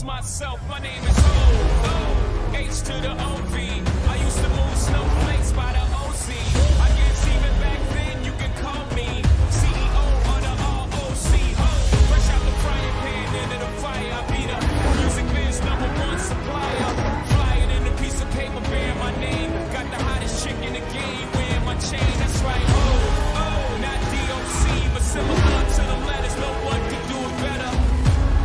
introduce myself. My name is Ho, H to the OV. I used to move snowflakes by the OZ. I guess even back then you can call me CEO of the ROC. Fresh out the frying pan into the fire. I be the music biz #1 supplier. Flying in a piece of paper bearing my name. Got the hottest chick in the game wearing my chain. That's right, not DOC, but similar to the letters. No one can do it better.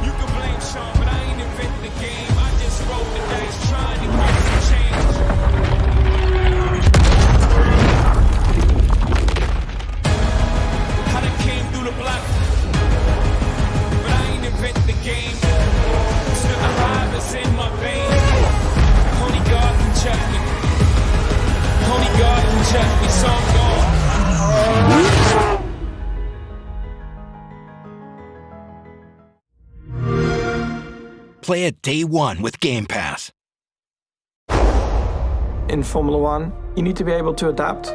You can blame Sean, but I ain't inventing the game. I just rolled the dice trying to get some change. I done came through the block, but I ain't inventing the game. Still the hive is in my veins. Only God can check me. Only God can check me, so I'm gone. Play it day one with Game Pass. In Formula One, you need to be able to adapt.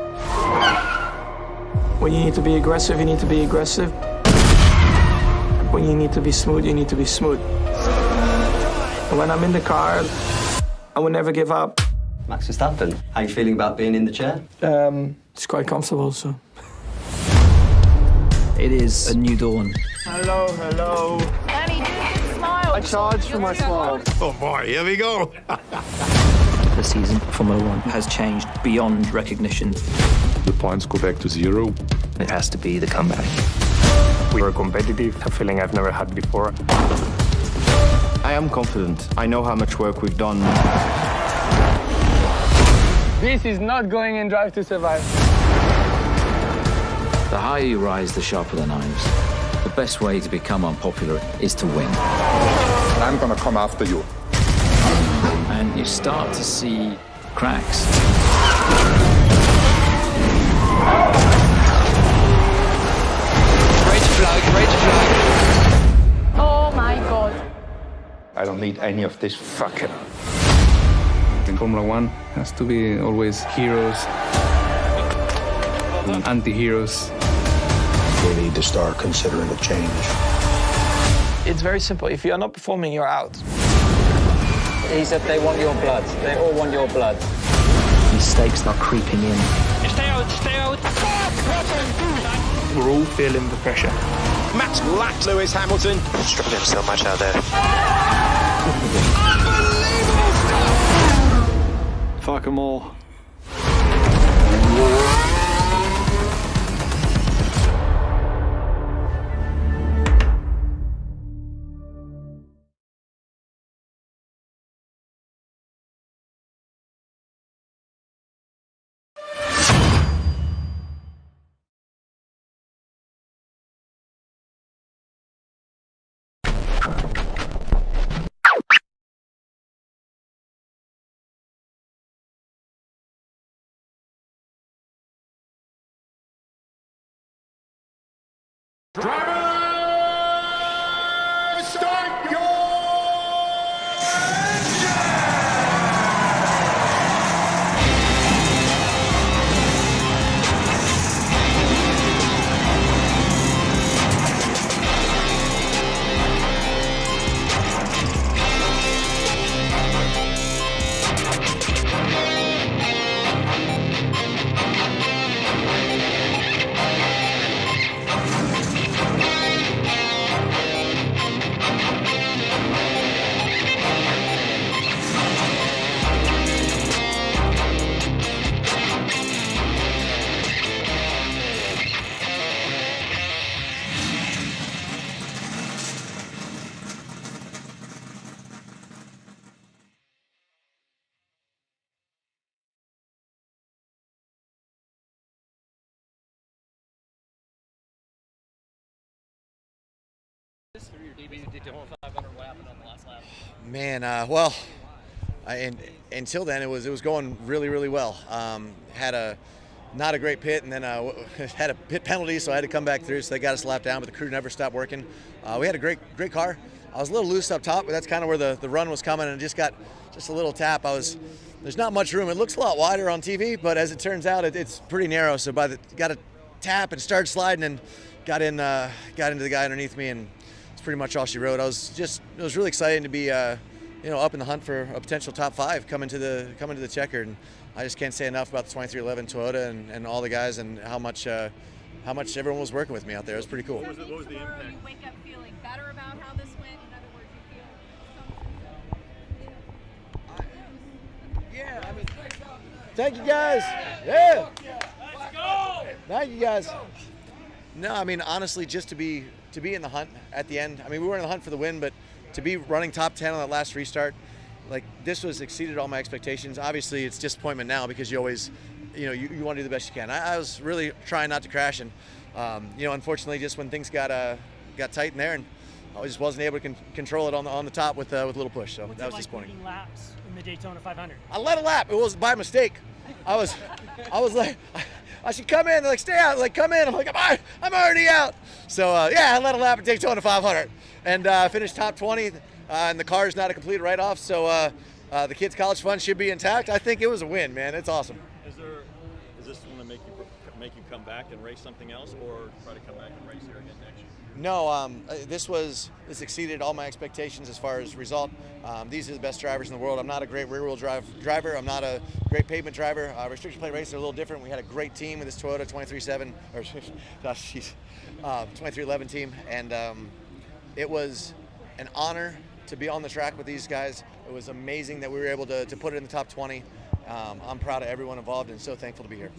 When you need to be aggressive, you need to be aggressive. When you need to be smooth, you need to be smooth. And when I'm in the car, I will never give up. Max Verstappen, how are you feeling about being in the chair? It's quite comfortable, so. It is a new dawn. Hello, hello. Danny, do a smile. I charge for my smile. Oh boy, here we go. The season of Formula One has changed beyond recognition. The points go back to 0. It has to be the comeback. We were competitive, a feeling I've never had before. I am confident. I know how much work we've done. This is not going in Drive to Survive. The higher you rise, the sharper the knives. The best way to become unpopular is to win. I'm gonna come after you. And you start to see cracks. Red flag. Oh my God. I don't need any of this fucking. In Formula One, has to be always heroes and anti-heroes. We need to start considering a change. It's very simple. If you're not performing, you're out. He said they want your blood. They all want your blood. Mistakes not creeping in. Stay out, stay out. We're all feeling the pressure. Max lapped Lewis Hamilton. Struggling so much out there. Unbelievable stuff! Fuck them all. Driver, start your Man, well, until then it was going really well. Had not a great pit, and then had a pit penalty, so I had to come back through. So they got us lapped down, but the crew never stopped working. We had a great car. I was a little loose up top, but that's kind of where the run was coming, and just got a little tap. There's not much room. It looks a lot wider on TV, but as it turns out, it's pretty narrow. So got a tap and started sliding, and got into the guy underneath me, and pretty much all she wrote. It was really exciting to be up in the hunt for a potential top 5 coming to the checkered. And I just can't say enough about the 2311 Toyota and all the guys and how much everyone was working with me out there. It was pretty cool. What was the impact? You wake up feeling better about how this went. In other words, you feel. Yeah. Thank you guys. Yeah. Let's go. Thank you guys. No, I mean honestly, just to be in the hunt at the end. I mean, we were in the hunt for the win, but to be running top 10 on that last restart, like this was exceeded all my expectations. Obviously, it's disappointment now because you always, you want to do the best you can. I was really trying not to crash, and unfortunately, just when things got tight in there, and I just wasn't able to control it on the top with a little push. So that was disappointing. Leading laps in the Daytona 500? I led a lap. It was by mistake. I was like, I should come in. They're like, stay out. Like, come in. I'm like, I'm already out. So I led a lap at Daytona 500 and finished top 20. And the car is not a complete write-off. So the kids' college fund should be intact. I think it was a win, man. It's awesome. Is this going to make you come back and race something else, or try to come back and race here again next year? No, this exceeded all my expectations as far as result. These are the best drivers in the world. I'm not a great rear-wheel driver. I'm not a great pavement driver. Restriction plate races are a little different. We had a great team with this Toyota 2311 team, and it was an honor to be on the track with these guys. It was amazing that we were able to put it in the top 20. I'm proud of everyone involved and so thankful to be here.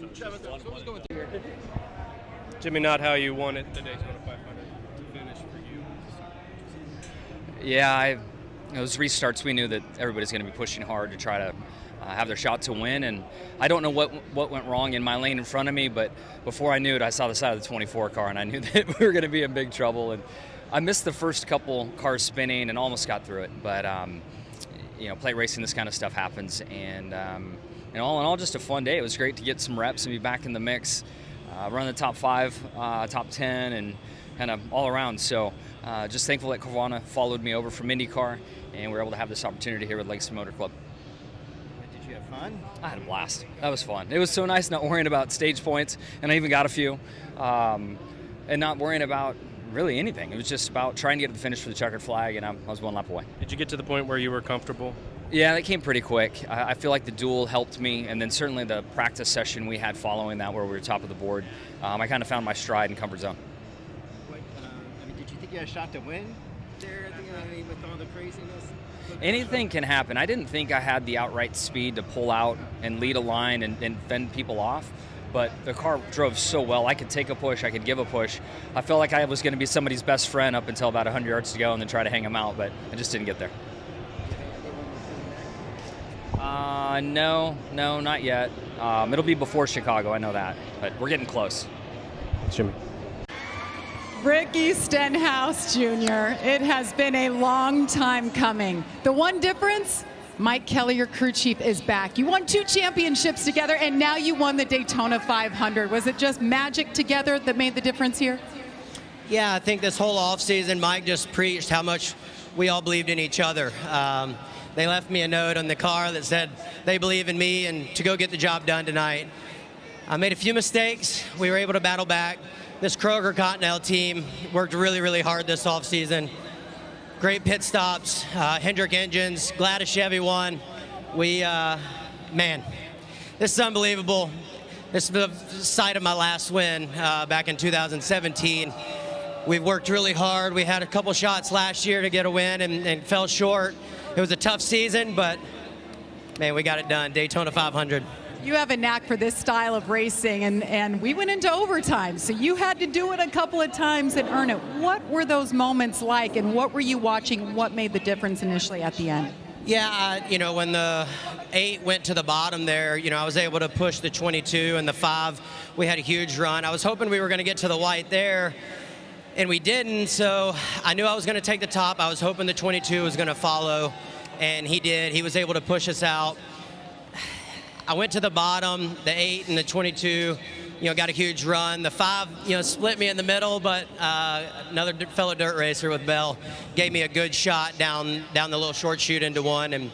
Jimmie, not how you wanted the Daytona 500 to finish for you. Yeah, those restarts, we knew that everybody's going to be pushing hard to try to have their shot to win, and I don't know what went wrong in my lane in front of me, but before I knew it, I saw the side of the 24 car, and I knew that we were going to be in big trouble. And I missed the first couple cars spinning and almost got through it, but plate racing, this kind of stuff happens, and all in all, just a fun day. It was great to get some reps and be back in the mix, run the top 5, top 10, and kind of all around. So just thankful that Carvana followed me over from IndyCar, and we were able to have this opportunity here with Langston Motor Club. Did you have fun? I had a blast. That was fun. It was so nice not worrying about stage points, and I even got a few, and not worrying about really anything. It was just about trying to get to the finish for the checkered flag, and I was one lap away. Did you get to the point where you were comfortable? Yeah, that came pretty quick. I feel like the duel helped me, and then certainly the practice session we had following that where we were top of the board, I kind of found my stride and comfort zone. Did you think you had a shot to win there with all the craziness? Anything can happen. I didn't think I had the outright speed to pull out and lead a line and fend people off, but the car drove so well. I could take a push, I could give a push. I felt like I was going to be somebody's best friend up until about 100 yards to go and then try to hang them out, but I just didn't get there. No, not yet. It'll be before Chicago, I know that, but we're getting close. Jimmie. Ricky Stenhouse Jr., it has been a long time coming. The one difference, Mike Kelly, your crew chief, is back. You won 2 championships together, and now you won the Daytona 500. Was it just magic together that made the difference here? Yeah, I think this whole offseason, Mike just preached how much we all believed in each other. They left me a note on the car that said they believe in me and to go get the job done tonight. I made a few mistakes. We were able to battle back. This Kroger Cottonelle team worked really, really hard this offseason. Great pit stops, Hendrick engines, glad a Chevy won. Man, this is unbelievable. This is the site of my last win back in 2017. We've worked really hard. We had a couple shots last year to get a win and fell short. It was a tough season, but man, we got it done. Daytona 500. You have a knack for this style of racing, and we went into overtime, so you had to do it a couple of times and earn it. What were those moments like, and what were you watching? What made the difference initially at the end? Yeah, when the 8 went to the bottom there, I was able to push the 22 and the 5. We had a huge run. I was hoping we were going to get to the white there, and we didn't, so I knew I was going to take the top. I was hoping the 22 was going to follow, and he did. He was able to push us out. I went to the bottom, the 8 and the 22, got a huge run. The 5, split me in the middle, but another fellow dirt racer with Bell gave me a good shot down the little short chute into 1, and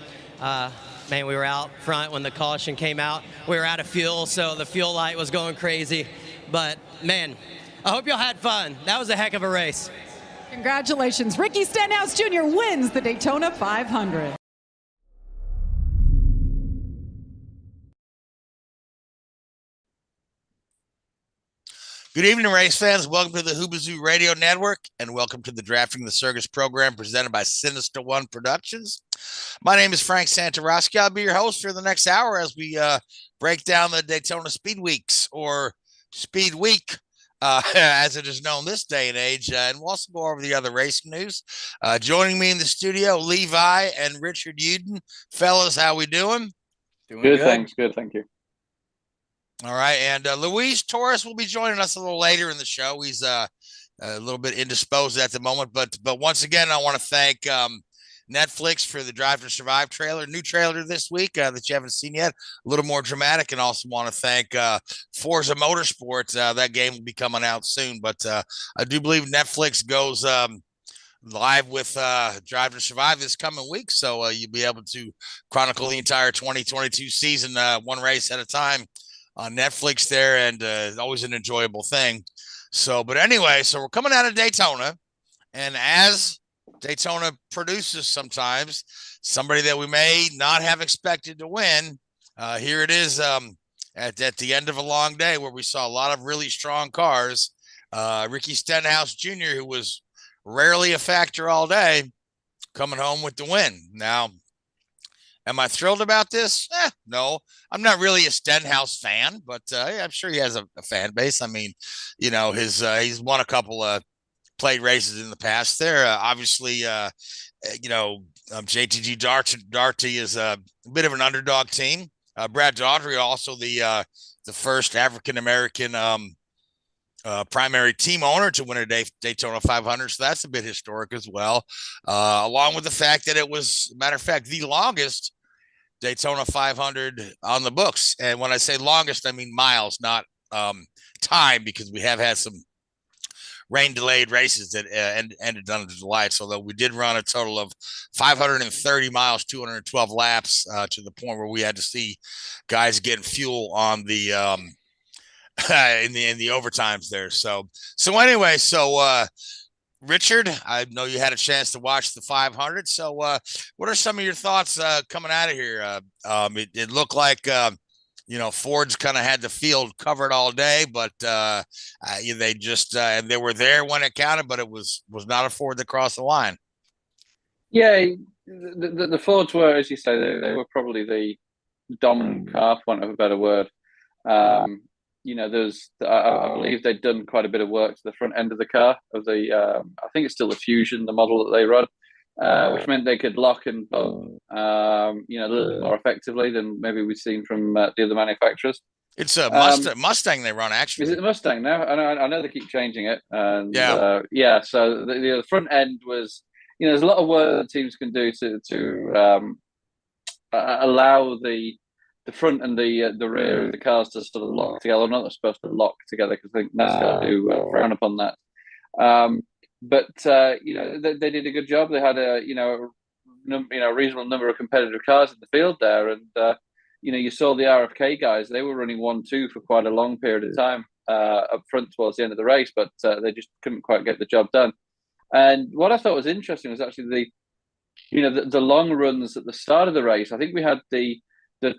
man, we were out front when the caution came out. We were out of fuel, so the fuel light was going crazy, but man, I hope y'all had fun. That was a heck of a race. Congratulations. Ricky Stenhouse Jr. wins the Daytona 500. Good evening, race fans. Welcome to the Whoobazoo Radio Network, and welcome to the Drafting the Circus program presented by Sinister One Productions. My name is Frank Santoroski. I'll be your host for the next hour as we break down the Daytona Speedweeks, or Speed Week, as it is known this day and age, and we'll also go over the other racing news. Joining me in the studio, Levi and Richard Uden. Fellas, how we doing? Doing good. Thanks. Good, thank you. All right, and Luis Torres will be joining us a little later in the show. He's a little bit indisposed at the moment, but once again, I want to thank Netflix for the Drive to Survive trailer, new trailer this week that you haven't seen yet, a little more dramatic, and also want to thank Forza Motorsport. That game will be coming out soon, but I do believe Netflix goes live with Drive to Survive this coming week, so you'll be able to chronicle the entire 2022 season one race at a time on Netflix there, and always an enjoyable thing. So, but anyway, so we're coming out of Daytona, and as Daytona produces sometimes somebody that we may not have expected to win, here it is at the end of a long day where we saw a lot of really strong cars. Ricky Stenhouse Jr., who was rarely a factor all day, coming home with the win. Now, am I thrilled about this? No, I'm not really a Stenhouse fan, but yeah, I'm sure he has a fan base. I mean, you know, he's won a couple of plate races in the past there. Obviously, you know, JTG Darty is a bit of an underdog team. Brad Daugherty, also the first African-American primary team owner to win a Daytona 500. So that's a bit historic as well, along with the fact that it was, matter of fact, the longest Daytona 500 on the books. And when I say longest, I mean miles, not time, because we have had some rain delayed races that ended under July. So though we did run a total of 530 miles, 212 laps, to the point where we had to see guys getting fuel on the in the overtimes there. So anyway, Richard, I know you had a chance to watch the 500. So what are some of your thoughts coming out of here? It looked like, you know, Ford's kind of had the field covered all day, but they just they were there when it counted, but it was not a Ford that crossed the line. Yeah, the Fords were, as you say, they were probably the dominant car, for want of a better word. You know, I believe they'd done quite a bit of work to the front end of the car, of the I think it's still the Fusion, the model that they run, which meant they could lock and bolt, you know, a little bit more effectively than maybe we've seen from the other manufacturers. It's a Mustang they run, actually. Is it the Mustang now? I know they keep changing it. And, yeah. So the front end was, you know, there's a lot of work that teams can do to allow the front and the rear of the cars to sort of lock together. Not they're supposed to lock together, because I think NASCAR do frown upon that. But you know, they did a good job. They had a reasonable number of competitive cars in the field there, and you know, you saw the RFK guys. They were running 1-2 for quite a long period of time up front towards the end of the race, but they just couldn't quite get the job done. And what I thought was interesting was actually the long runs at the start of the race. I think we had the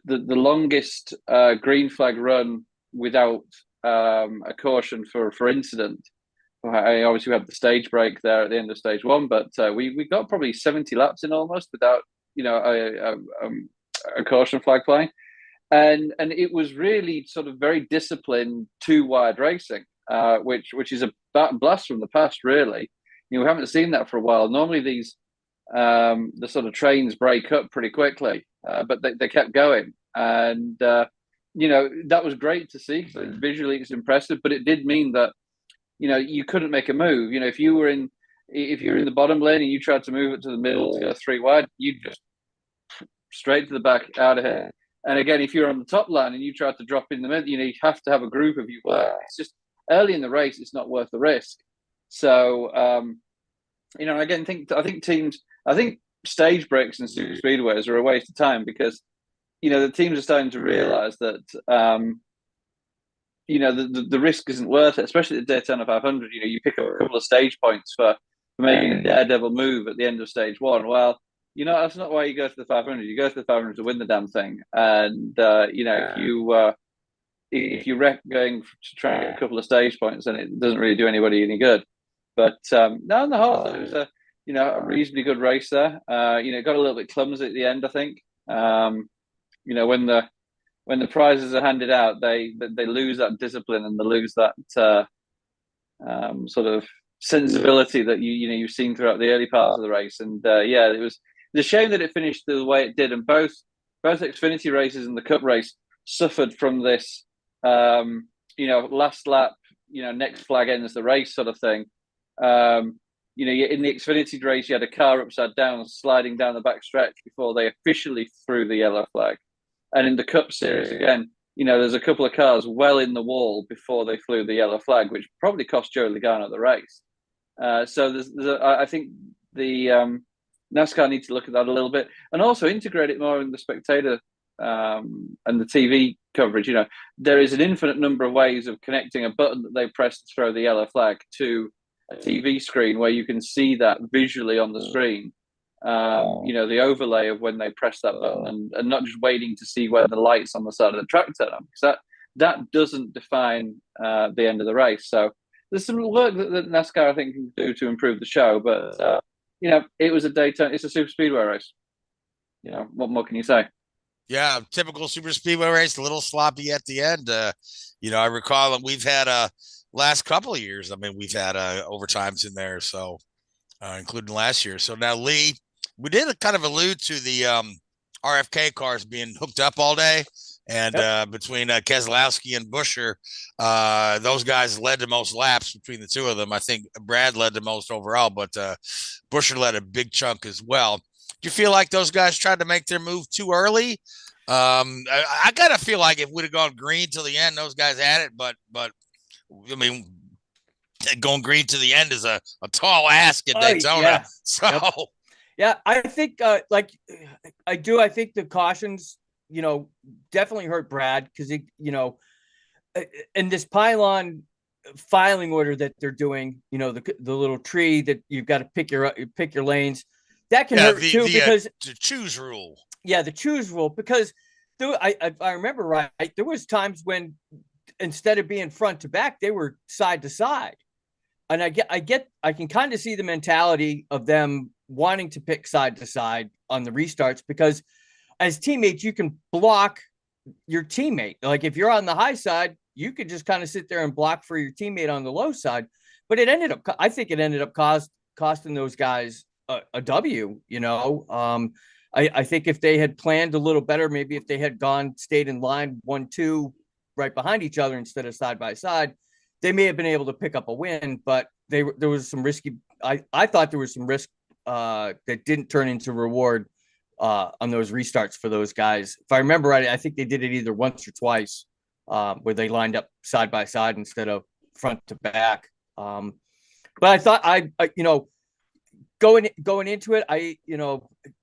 longest green flag run without a caution for incident. Obviously, we had the stage break there at the end of stage one, but we got probably 70 laps in almost without, you know, a caution flag flying, and it was really sort of very disciplined two-wide racing, which is a blast from the past, really. You know, we haven't seen that for a while. Normally, these the sort of trains break up pretty quickly, but they kept going, and you know, that was great to see. Visually, it's impressive, but it did mean that, you know, you couldn't make a move. You know, if you were in the bottom lane and you tried to move it to the middle to go three wide, you just straight to the back, out of here. And again, if you're on the top line and you try to drop in the middle, you know, you have to have a group of you. It's just early in the race, it's not worth the risk. So, you know, again, I think stage breaks and super speedways are a waste of time, because, you know, the teams are starting to realize that, you know, the risk isn't worth it, especially at the Daytona 500. You know, you pick up a couple of stage points for for making a daredevil move at the end of stage one. Well, that's not why you go to the 500. You go to the 500 to win the damn thing. And if you wreck going to try and get a couple of stage points, then it doesn't really do anybody any good. But no, on the whole, it was a reasonably good race there. It got a little bit clumsy at the end, I think. When the prizes are handed out, they lose that discipline and they lose that sort of sensibility that you've seen throughout the early parts of the race. And it was a shame that it finished the way it did. And both Xfinity races and the Cup race suffered from this, last lap, next flag ends the race sort of thing. In the Xfinity race, you had a car upside down sliding down the back stretch before they officially threw the yellow flag. And in the Cup series, again, there's a couple of cars well in the wall before they flew the yellow flag, which probably cost Joe Logano the race. So I think the NASCAR needs to look at that a little bit and also integrate it more in the spectator and the TV coverage. There is an infinite number of ways of connecting a button that they press to throw the yellow flag to a TV screen where you can see that visually on the screen. The overlay of when they press that button and not just waiting to see where the lights on the side of the track turn on, because that doesn't define the end of the race. So there's some work that NASCAR, I think, can do to improve the show. But, it was a Daytona. It's a super speedway race. What more can you say? Yeah, typical super speedway race, a little sloppy at the end. I recall that we've had last couple of years. I mean, we've had overtimes in there, so including last year. So now, Lee, we did kind of allude to the RFK cars being hooked up all day. And between Keselowski and Buescher, those guys led the most laps between the two of them. I think Brad led the most overall, but Buescher led a big chunk as well. Do you feel like those guys tried to make their move too early? I kind of feel like if we'd have gone green till the end, those guys had it. But I mean, going green to the end is a tall ask in Daytona. Yeah. So, yeah, I think I think the cautions, definitely hurt Brad because and this pylon filing order that they're doing, the little tree that you've got to pick your lanes, that can hurt too because the choose rule. Yeah, the choose rule, because I remember right, there was times when instead of being front to back, they were side to side. And I can kind of see the mentality of them wanting to pick side to side on the restarts, because as teammates, you can block your teammate. Like if you're on the high side, you could just kind of sit there and block for your teammate on the low side. But I think it ended up costing those guys a W, I think if they had planned a little better, maybe if they had stayed in line 1-2 right behind each other instead of side by side, they may have been able to pick up a win. But there was some risky. I thought there was some risk that didn't turn into reward on those restarts for those guys. If I remember right, I think they did it either once or twice where they lined up side by side instead of front to back. But I thought going into it,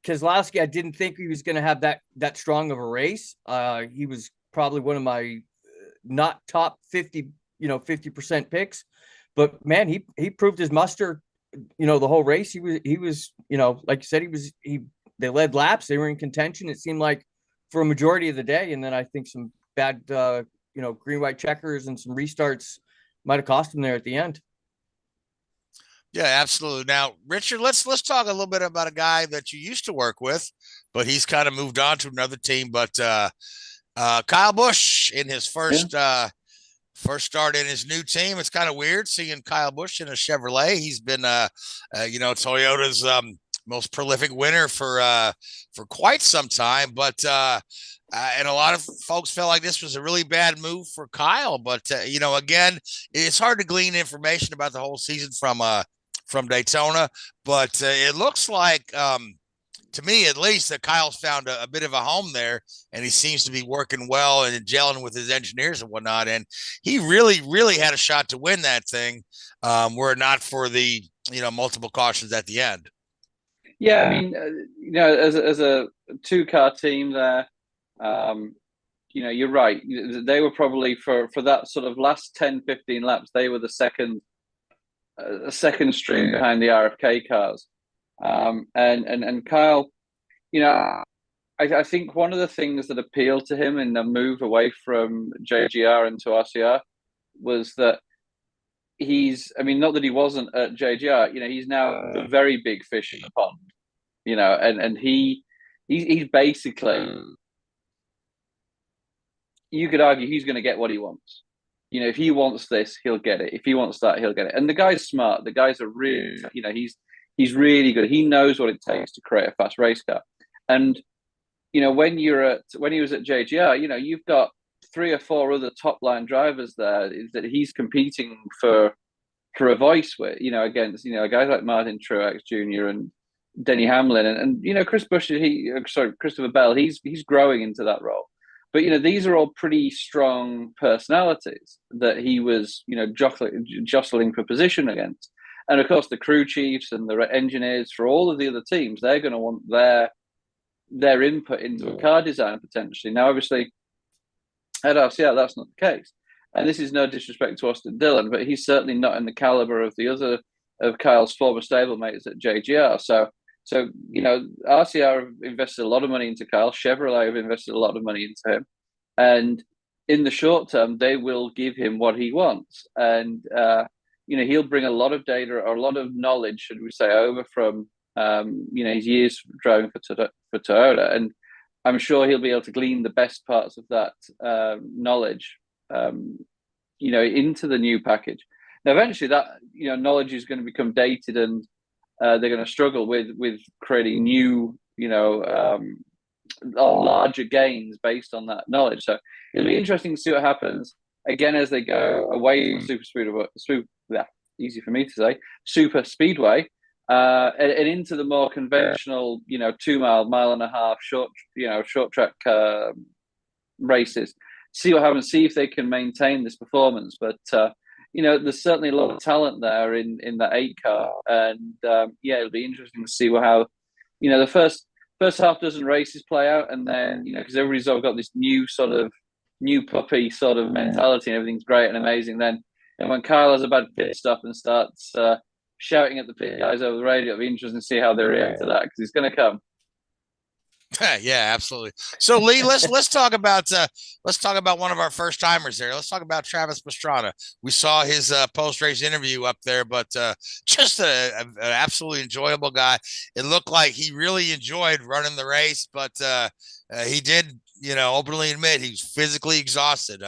Keselowski, I didn't think he was going to have that strong of a race. He was probably one of my not top 50, 50% picks, but man, he proved his muster, the whole race. He was, like you said, they led laps. They were in contention. It seemed like for a majority of the day. And then I think some bad, green, white checkers and some restarts might've cost him there at the end. Yeah, absolutely. Now, Richard, let's talk a little bit about a guy that you used to work with, but he's kind of moved on to another team. But Kyle Busch in his first start in his new team. It's kind of weird seeing Kyle Busch in a Chevrolet. He's been, Toyota's most prolific winner for quite some time. But and a lot of folks felt like this was a really bad move for Kyle. But again, it's hard to glean information about the whole season from Daytona, but it looks like, to me at least, that Kyle's found a bit of a home there, and he seems to be working well and gelling with his engineers and whatnot. And he really, really had a shot to win that thing, were it not for the multiple cautions at the end. Yeah, I mean, as a two-car team there, you're right. They were probably for that sort of last 10, 15 laps, they were the second a second string behind the RFK cars. And Kyle, you know, I think one of the things that appealed to him in the move away from JGR into RCR was that I mean, not that he wasn't at JGR, you know, he's now a very big fish in the pond, you know, and he's basically, you could argue he's going to get what he wants. You know, if he wants this, he'll get it. If he wants that, he'll get it. And the guy's smart. The guy's a really, you know, he's really good. He knows what it takes to create a fast race car. And, you know, when he was at JGR, you know, you've got 3 or 4 other top line drivers there that he's competing for a voice with, you know, against, you know, guys like Martin Truex Jr. and Denny Hamlin and you know, Christopher Bell, he's growing into that role. But, you know, these are all pretty strong personalities that he was, you know, jostling for position against. And of course, the crew chiefs and the engineers for all of the other teams, they're going to want their input into a car design potentially. Now, obviously, at RCR, that's not the case. And this is no disrespect to Austin Dillon, but he's certainly not in the caliber of the other of Kyle's former stablemates at JGR. So, you know, RCR have invested a lot of money into Kyle. Chevrolet have invested a lot of money into him. And in the short term, they will give him what he wants. And, you know, he'll bring a lot of data or a lot of knowledge, should we say, over from, you know, his years driving for Toyota. And I'm sure he'll be able to glean the best parts of that knowledge, you know, into the new package. Now, eventually that, you know, knowledge is going to become dated and they're going to struggle with creating new, you know, larger gains based on that knowledge. So it'll be interesting to see what happens again as they go away from easy for me to say, super speedway, and into the more conventional, you know, 2 mile and a half short track races. See what happens. See if they can maintain this performance, but. You know, there's certainly a lot of talent there in that 8 car, and yeah, it'll be interesting to see how, you know, the first half dozen races play out, and then, you know, because everybody's all got this new puppy sort of mentality, and everything's great and amazing. Then, and when Kyle has a bad pit stop and starts shouting at the pit guys over the radio, it'll be interesting to see how they react to that because it's going to come. Yeah, absolutely. So Lee, let's talk about one of our first timers there. Let's talk about Travis Pastrana. We saw his post race interview up there, but just an absolutely enjoyable guy. It looked like he really enjoyed running the race, but he did, you know, openly admit he was physically exhausted.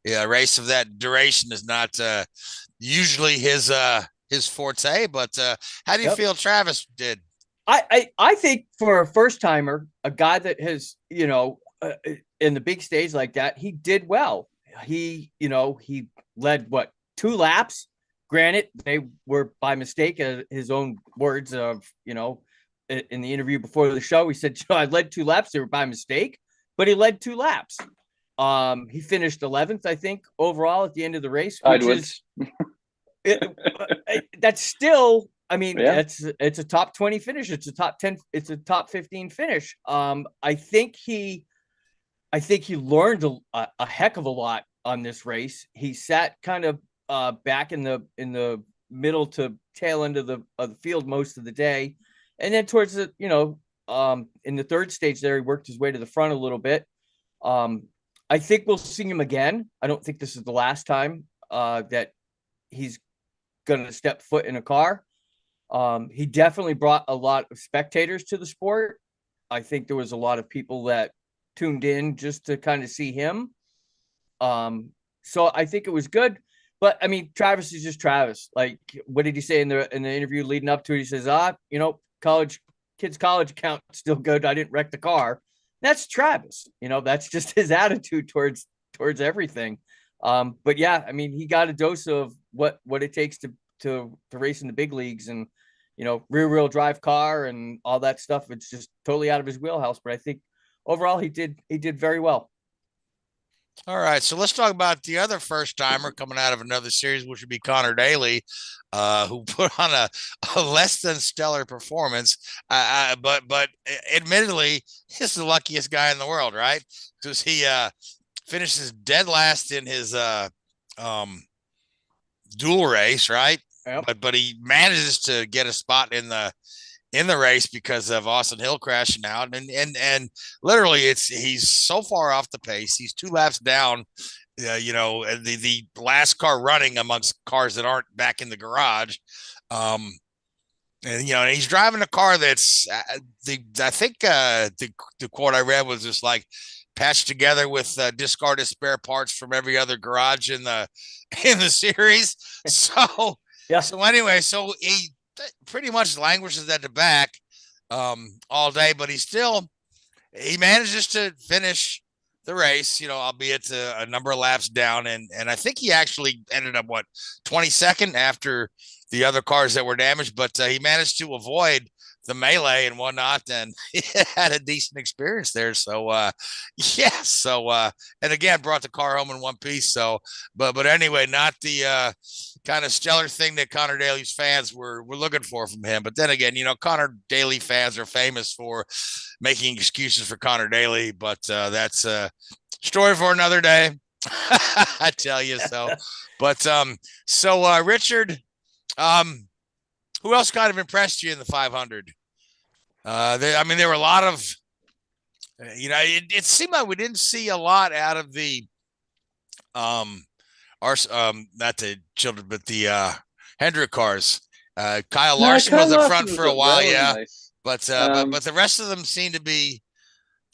Yeah, a race of that duration is not usually his forte. But how do you feel Travis did? I think for a first timer, a guy that has, you know, in the big stage like that, he did well. He, you know, he led 2 laps. Granted, they were by mistake, his own words of, you know, in the interview before the show, he said, I led 2 laps. They were by mistake, but he led 2 laps. He finished 11th, I think, overall at the end of the race. That's still, I mean, it's a top 20 finish. It's a top 10. It's a top 15 finish. I think he learned a heck of a lot on this race. He sat kind of back in the middle to tail end of the field most of the day, and then towards the, you know, in the 3rd stage there, he worked his way to the front a little bit. I think we'll see him again. I don't think this is the last time that he's going to step foot in a car. He definitely brought a lot of spectators to the sport. I think there was a lot of people that tuned in just to kind of see him. So I think it was good. But I mean, Travis is just Travis. Like, what did he say in the interview leading up to it? He says, you know, kids' college account still good. I didn't wreck the car. That's Travis. You know, that's just his attitude towards everything. But yeah, I mean, he got a dose of what it takes to race in the big leagues, and, you know, rear wheel drive car and all that stuff. It's just totally out of his wheelhouse. But I think overall he did very well. All right, so let's talk about the other first timer coming out of another series, which would be Connor Daly, who put on a less than stellar performance. But admittedly, he's the luckiest guy in the world, right? Because he finishes dead last in his dual race, right? but he manages to get a spot in the race because of Austin Hill crashing out, and literally he's so far off the pace. He's 2 laps down, the last car running amongst cars that aren't back in the garage. And he's driving a car that's I think the quote I read was just like patched together with discarded spare parts from every other garage in the series. So yeah. So anyway, so he pretty much languishes at the back all day, but he manages to finish the race, albeit a number of laps down, and I think he actually ended up 22nd after the other cars that were damaged, but he managed to avoid the melee and whatnot, and he had a decent experience there. So and again brought the car home in one piece. So but anyway, not the kind of stellar thing that Connor Daly's fans were looking for from him. But then again, Connor Daly fans are famous for making excuses for Connor Daly, but that's a story for another day. I tell you so. But Richard, who else kind of impressed you in the 500? There were a lot of, it seemed like we didn't see a lot out of the, not the children, but the Hendrick cars. Kyle Larson was up front for a while, yeah. But the rest of them seem to be,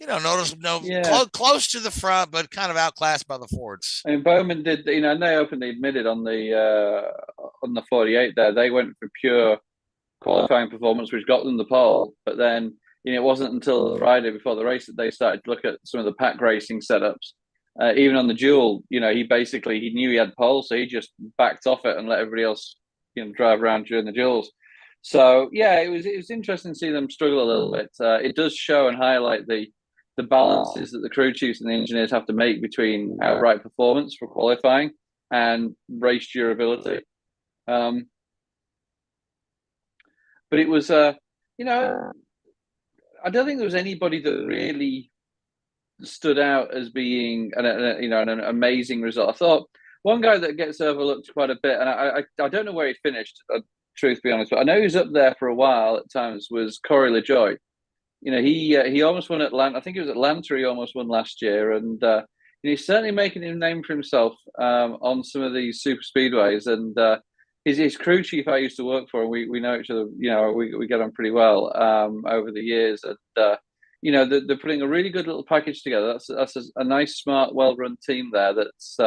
close to the front, but kind of outclassed by the Fords. I mean, Bowman did, and they openly admitted on the 48 there, they went for pure qualifying performance, which got them the pole. But then, it wasn't until Friday before the race that they started to look at some of the pack racing setups. Even on the duel, he knew he had pole, so he just backed off it and let everybody else, drive around during the duels. So yeah, it was interesting to see them struggle a little bit. It does show and highlight the balances that the crew chiefs and the engineers have to make between outright performance for qualifying and race durability. But it was, I don't think there was anybody that really stood out as being an amazing result. I thought one guy that gets overlooked quite a bit, and I don't know where he finished, truth be honest, but I know he was up there for a while at times, was Corey LaJoy. He almost won Atlanta. I think it was Atlanta he almost won last year, and he's certainly making a name for himself on some of these super speedways. And his crew chief I used to work for, and we know each other. We get on pretty well over the years. And they're putting a really good little package together. That's a nice, smart, well-run team there that's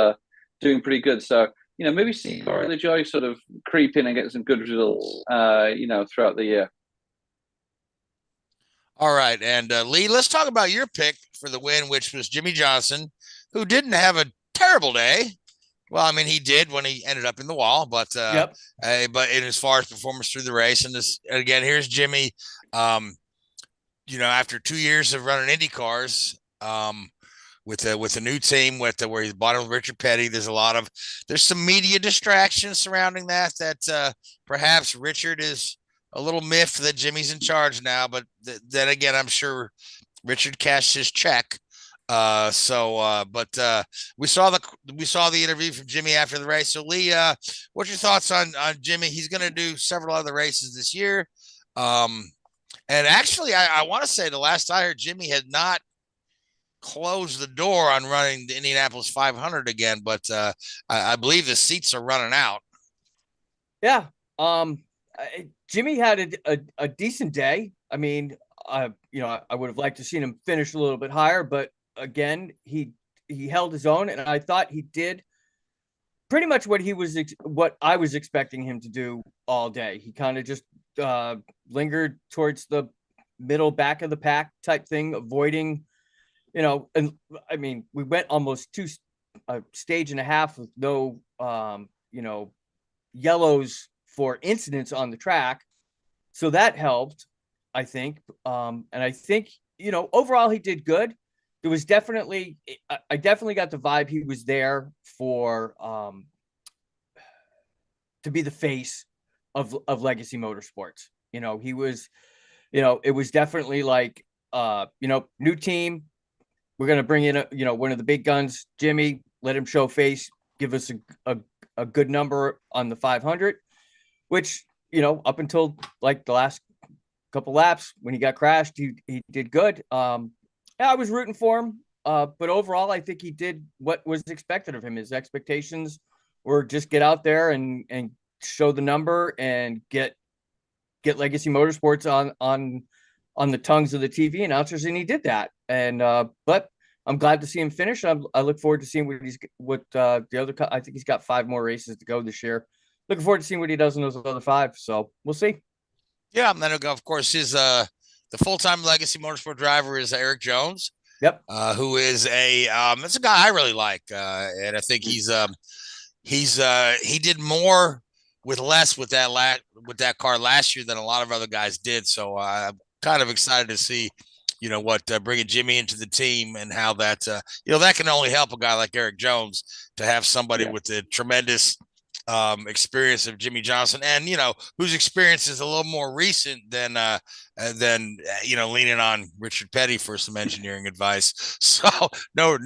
doing pretty good. So maybe see Corey LaJoy sort of creep in and get some good results. Throughout the year. All right, and Lee, let's talk about your pick for the win, which was Jimmie Johnson, who didn't have a terrible day. Well, he did when he ended up in the wall, but but in as far as performance through the race, and this again, here's Jimmie, after 2 years of running Indy cars, with a new team where he's bought with Richard Petty. There's some media distractions surrounding that perhaps Richard is a little miffed that Jimmie's in charge now, but then again, I'm sure Richard cashed his check. But we saw the interview from Jimmie after the race. So Lee, what's your thoughts on Jimmie? He's going to do several other races this year. And actually, I want to say the last I heard, Jimmie had not closed the door on running the Indianapolis 500 again, but I believe the seats are running out. Yeah. Jimmie had a decent day. I would have liked to seen him finish a little bit higher, but again, he held his own, and I thought he did pretty much what I was expecting him to do all day. He kind of just lingered towards the middle back of the pack type thing, avoiding, and we went almost a stage and a half with no, yellows for incidents on the track. So that helped, I think. And I think, overall he did good. There was I definitely got the vibe he was there for, to be the face of Legacy Motorsports. He was, it was definitely like, new team. We're going to bring in one of the big guns, Jimmie, let him show face, give us a good number on the 500. which, up until like the last couple laps when he got crashed, he did good. Yeah, I was rooting for him. But overall, I think he did what was expected of him. His expectations were just get out there and show the number and get Legacy Motorsports on the tongues of the TV announcers, and he did that. And but I'm glad to see him finish. I look forward to seeing what the other. I think he's got 5 more races to go this year. Looking forward to seeing what he does in those other 5. So we'll see. Yeah, and then of course his the full-time Legacy Motorsport driver is Eric Jones. Yep. Who is that's a guy I really like, and I think he did more with less with that car last year than a lot of other guys did. So I'm kind of excited to see, what bringing Jimmie into the team and how that that can only help a guy like Eric Jones to have somebody with the tremendous experience of Jimmie Johnson, and whose experience is a little more recent than leaning on Richard Petty for some engineering advice. So no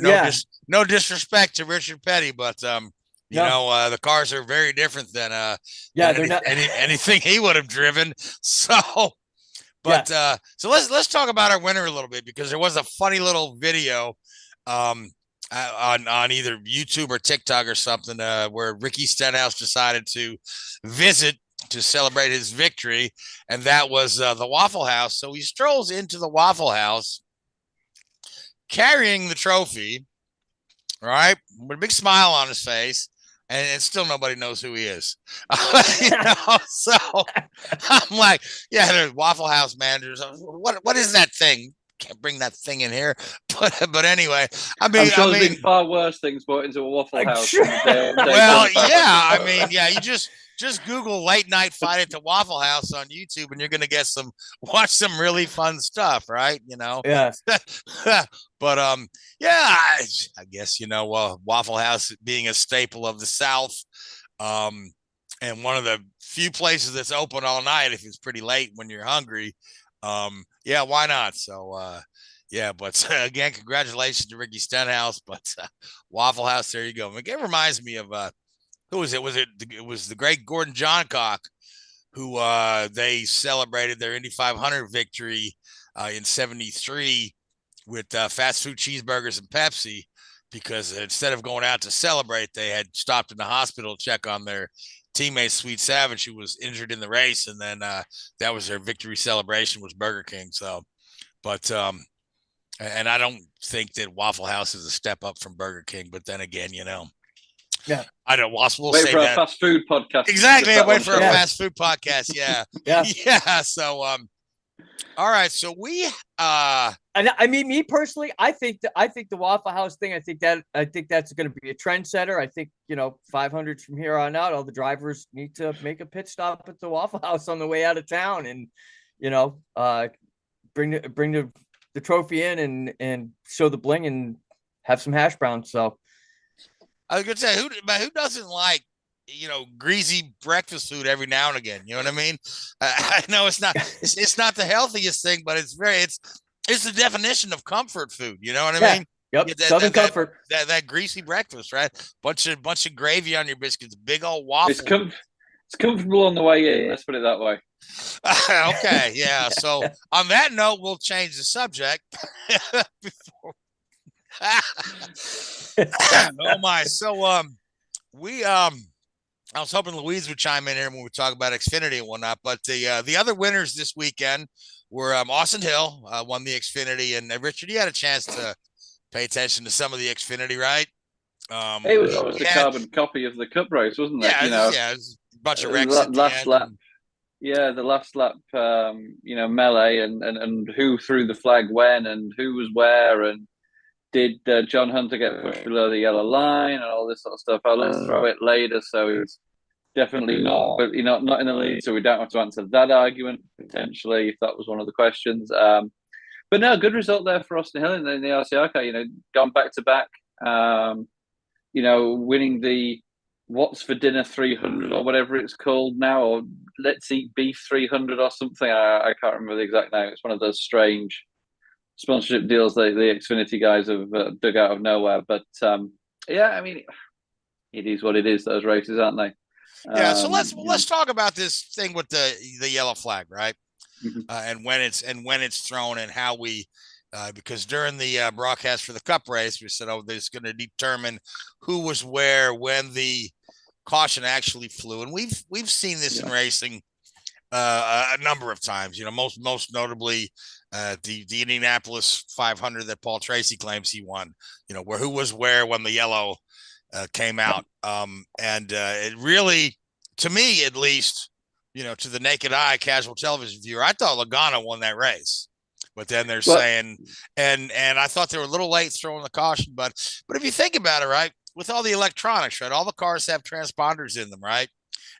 disrespect to Richard Petty, but the cars are very different than anything he would have driven. So but so let's talk about our winner a little bit, because there was a funny little video on either YouTube or TikTok or something, where Ricky Stenhouse decided to visit to celebrate his victory, and that was the Waffle House. So he strolls into the Waffle House carrying the trophy, right, with a big smile on his face, and still nobody knows who he is. So I'm like, there's Waffle House managers. What is that thing? Can't bring that thing in here, but anyway, I mean, there's been far worse things brought into a Waffle House. You just Google late night fight at the Waffle House on YouTube, and you're gonna watch some really fun stuff, right? Yeah. But I guess Waffle House being a staple of the South, and one of the few places that's open all night if it's pretty late when you're hungry. Why not? So, but again, congratulations to Ricky Stenhouse, but Waffle House, there you go. It reminds me of, who was it? It was the great Gordon Johncock, who, they celebrated their Indy 500 victory, in 73 with, fast food cheeseburgers and Pepsi, because instead of going out to celebrate, they had stopped in the hospital to check on their teammate Sweet Savage, who was injured in the race, and then that was their victory celebration, was Burger King. So, but and I don't think that Waffle House is a step up from Burger King, but then again, I don't. We'll wait say for that. a fast food podcast. Exactly. Wait for a fast food podcast. Yeah. So, all right. So we, and I mean, me personally, I think the Waffle House thing, I think that's going to be a trendsetter. I think, 500s from here on out, all the drivers need to make a pit stop at the Waffle House on the way out of town, and, bring the trophy in and show the bling and have some hash browns. So I was going to say, who doesn't like, greasy breakfast food every now and again? You know what I mean? I know it's not the healthiest thing, but it's the definition of comfort food. You know what I mean? Yep. Southern comfort. That greasy breakfast, right? Bunch of gravy on your biscuits, big old waffle. It's comfortable on the way in. Let's put it that way. Okay. Yeah. So on that note, we'll change the subject. Oh my. So, I was hoping Louise would chime in here when we talk about Xfinity and whatnot, but the other winners this weekend were Austin Hill won the Xfinity, and Richard, you had a chance to pay attention to some of the Xfinity, right? It was a carbon copy of the Cup race, wasn't it? Yeah, it was a bunch of wrecks at last the lap. end. Yeah, the last lap, melee and who threw the flag when and who was where, and did John Hunter get pushed below the yellow line and all this sort of stuff. Let's throw it later, so it's definitely not, but not in the lead, so we don't have to answer that argument potentially if that was one of the questions. But no, good result there for Austin Hill in the RCR car. Gone back to back. Winning the What's for Dinner 300 or whatever it's called now, or Let's Eat Beef 300 or something. I can't remember the exact name. It's one of those strange sponsorship deals the Xfinity guys have dug out of nowhere. But I mean, it is what it is. Those races, aren't they? Yeah, so let's talk about this thing with the yellow flag, right? And when it's thrown, and how we because during the broadcast for the Cup race, we said, this is going to determine who was where when the caution actually flew, and we've seen this in racing a number of times. Most notably the Indianapolis 500 that Paul Tracy claims he won. Where who was where when the yellow came out, and it really, to me at least, to the naked eye, casual television viewer, I thought Logano won that race. But then they're saying, and I thought they were a little late throwing the caution. But if you think about it, right, with all the electronics, right, all the cars have transponders in them, right,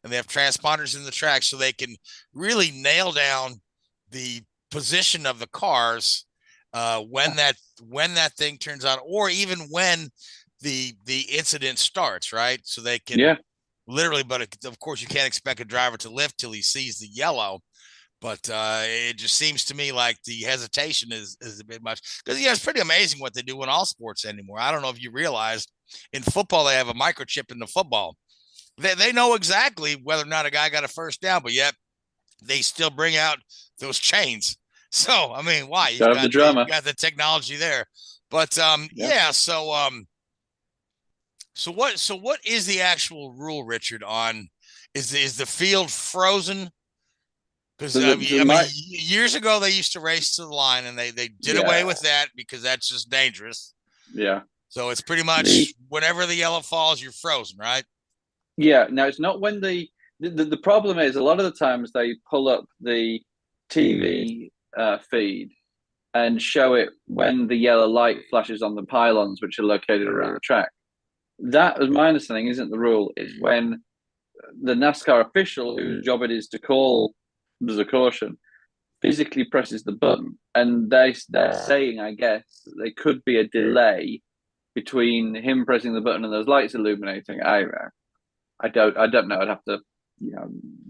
and they have transponders in the track, so they can really nail down the position of the cars when that thing turns on, or even when the incident starts, right? So they can literally, but of course you can't expect a driver to lift till he sees the yellow. But it just seems to me like the hesitation is a bit much, because it's pretty amazing what they do in all sports anymore. I don't know if you realize in football they have a microchip in the football. They know exactly whether or not a guy got a first down, but yet they still bring out those chains. So I mean, why? You got the drama, you got the technology there. But So what is the actual rule, Richard? On is the field frozen? Because years ago they used to race to the line, and they did away with that because that's just dangerous. Yeah. So it's pretty much whenever the yellow falls, you're frozen, right? Yeah. Now it's not when the problem is, a lot of the times they pull up the TV feed and show it when the yellow light flashes on the pylons, which are located around the track. That, as my understanding, isn't the rule. It's when the NASCAR official, whose job it is to call there's a caution, physically presses the button, and they're saying, I guess, there could be a delay between him pressing the button and those lights illuminating. I don't know. I'd have to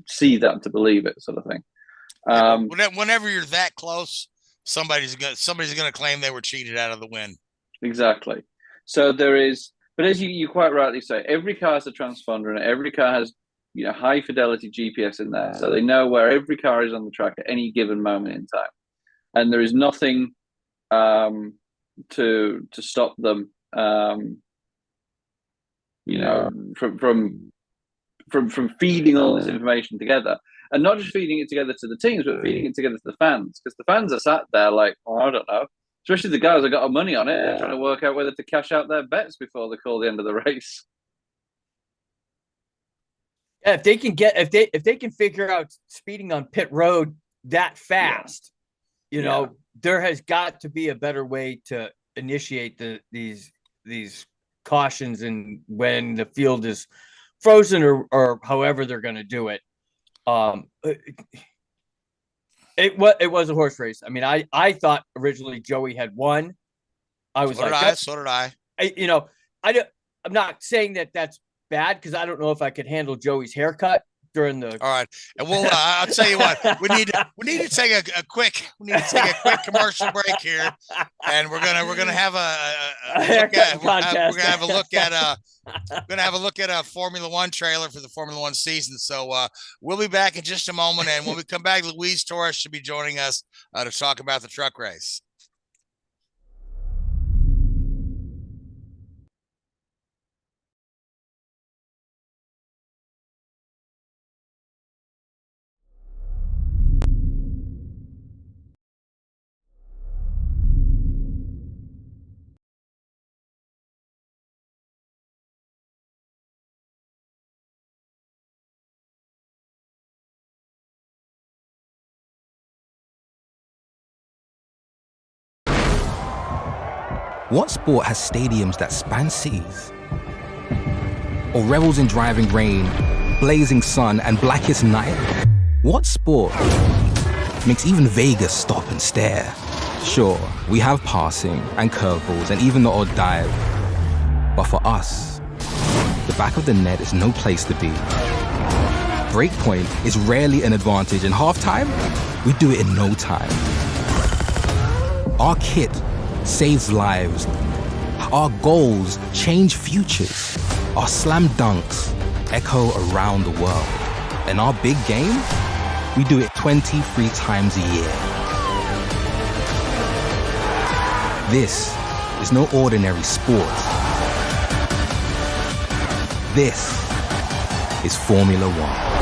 see that to believe it, sort of thing. Whenever you're that close, somebody's gonna claim they were cheated out of the win. Exactly. So there is, but as you quite rightly say, every car has a transponder, and every car has high fidelity GPS in there, so they know where every car is on the track at any given moment in time, and there is nothing to stop them, from feeding all this information together, and not just feeding it together to the teams, but feeding it together to the fans, because the fans are sat there like, I don't know, especially the guys that got money on it, they're trying to work out whether to cash out their bets before they call the end of the race. Yeah, if they can figure out speeding on pit road that fast, there has got to be a better way to initiate these cautions, and when the field is frozen or however they're going to do it. It was a horse race. I mean, I thought originally Joey had won. I was So did I. I'm not saying that that's bad, because I don't know if I could handle Joey's haircut during the. All right, and I'll tell you what, we need to take a quick commercial break here, and we're gonna have a look at a Formula One trailer for the Formula One season. So we'll be back in just a moment, and when we come back, Luis Torres should be joining us to talk about the truck race. What sport has stadiums that span cities? Or revels in driving rain, blazing sun, and blackest night? What sport makes even Vegas stop and stare? Sure, we have passing and curveballs and even the odd dive. But for us, the back of the net is no place to be. Breakpoint is rarely an advantage, and halftime, we do it in no time. Our kit saves lives. Our goals change futures. Our slam dunks echo around the world. And our big game, we do it 23 times a year. This is no ordinary sport. This is Formula One.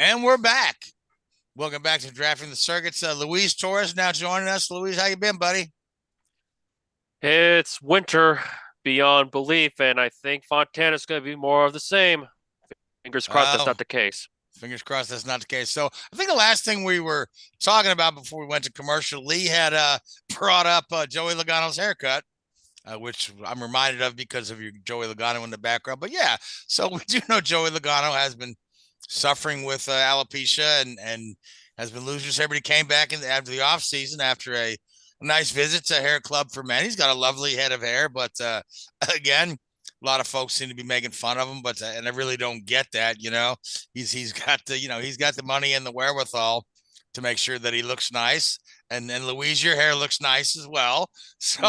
And we're back. Welcome back to Drafting the Circuits. Luis Torres now joining us. Luis, how you been, buddy? It's winter beyond belief, and I think Fontana's going to be more of the same. Fingers crossed that's not the case. Fingers crossed that's not the case. So I think the last thing we were talking about before we went to commercial, Lee had brought up Joey Logano's haircut, which I'm reminded of because of your Joey Logano in the background. But yeah, so we do know Joey Logano has been suffering with alopecia and has been losing hair, but he came back after the offseason after a nice visit to Hair Club for Men. He's got a lovely head of hair, but again, a lot of folks seem to be making fun of him, but and I really don't get that. You know, he's got the money and the wherewithal to make sure that he looks nice. And Louise, your hair looks nice as well. So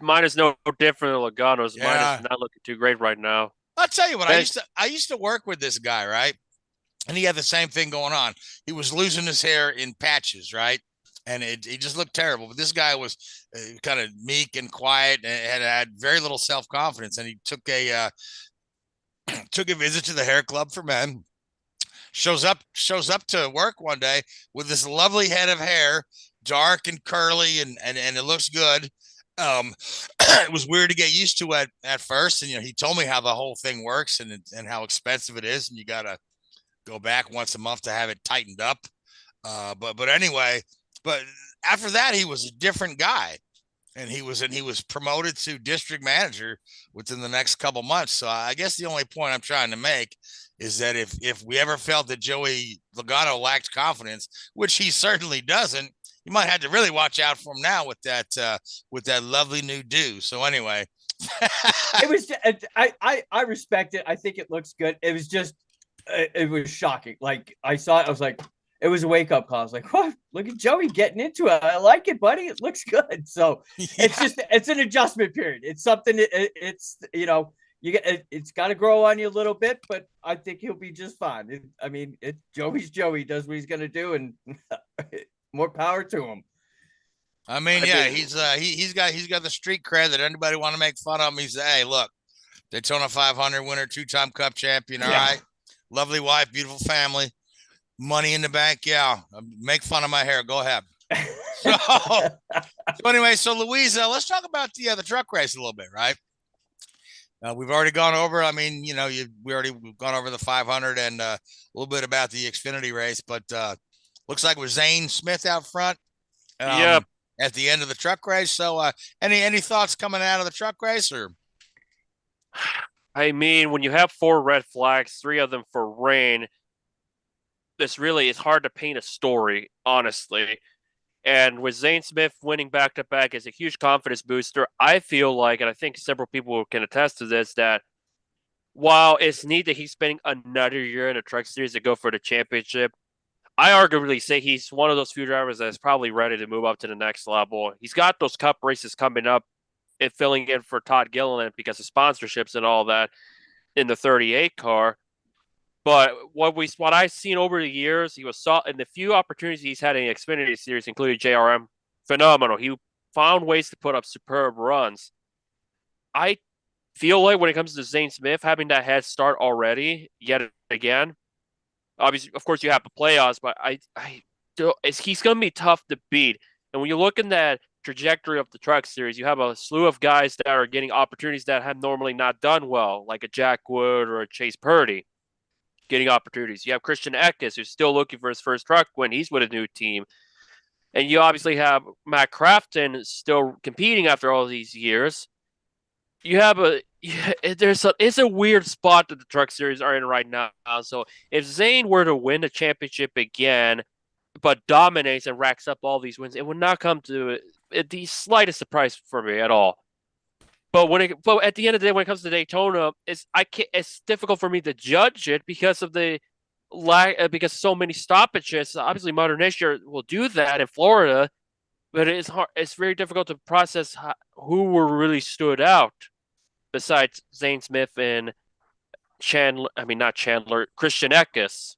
mine is no different than Logano's. Yeah. Mine is not looking too great right now. I'll tell you what, I used to work with this guy, right? And he had the same thing going on. He was losing his hair in patches, right? And he just looked terrible. But this guy was kind of meek and quiet and had very little self-confidence. And he took a visit to the Hair Club for Men. Shows up to work one day with this lovely head of hair, dark and curly, and it looks good. It was weird to get used to at first. And, he told me how the whole thing works and how expensive it is. And you got to go back once a month to have it tightened up. But anyway, but after that, he was a different guy, and he was promoted to district manager within the next couple months. So I guess the only point I'm trying to make is that if we ever felt that Joey Logano lacked confidence, which he certainly doesn't, you might have to really watch out for him now with that lovely new do. So anyway, it was, I respect it. I think it looks good. It was just, it was shocking. Like I saw it, I was like, it was a wake up call. I was like, what? Look at Joey getting into it. I like it, buddy. It looks good. So it's an adjustment period. It's something it's got to grow on you a little bit, but I think he'll be just fine. Joey's Joey, does what he's going to do, and more power to him. I mean, he's got the street cred that anybody want to make fun of him. He's hey, look, Daytona 500 winner, 2-time Cup champion. All right. Lovely wife, beautiful family, money in the bank. Yeah. Make fun of my hair. Go ahead. So anyway, so Louise, let's talk about the truck race a little bit, right? We've already gone over. I mean, we've gone over the 500 and a little bit about the Xfinity race, but looks like with Zane Smith out front. Yep. At the end of the truck race. So, any thoughts coming out of the truck race, or? I mean, when you have 4 red flags, 3 of them for rain, it's hard to paint a story, honestly. And with Zane Smith winning back-to-back is a huge confidence booster. I feel like, and I think several people can attest to this, that while it's neat that he's spending another year in the Truck Series to go for the championship, I arguably say he's one of those few drivers that is probably ready to move up to the next level. He's got those cup races coming up and filling in for Todd Gilliland because of sponsorships and all that in the 38 car. But what I've seen over the years, he was in the few opportunities he's had in the Xfinity Series, including JRM, phenomenal. He found ways to put up superb runs. I feel like when it comes to Zane Smith, having that head start already, yet again, obviously, of course, you have the playoffs, but he's going to be tough to beat. And when you look in that trajectory of the Truck Series, you have a slew of guys that are getting opportunities that have normally not done well, like a Jack Wood or a Chase Purdy getting opportunities. You have Christian Eckes, who's still looking for his first truck win. He's with a new team. And you obviously have Matt Crafton still competing after all these years. You have it's a weird spot that the Truck Series are in right now. So if Zane were to win the championship again, but dominates and racks up all these wins, it would not come to the slightest surprise for me at all. But at the end of the day, when it comes to Daytona, it's difficult for me to judge it because of because so many stoppages. Obviously, Mother Nature will do that in Florida, but it's hard. It's very difficult to process who were really stood out besides Zane Smith and Chandler. I mean, not Chandler, Christian Eckes.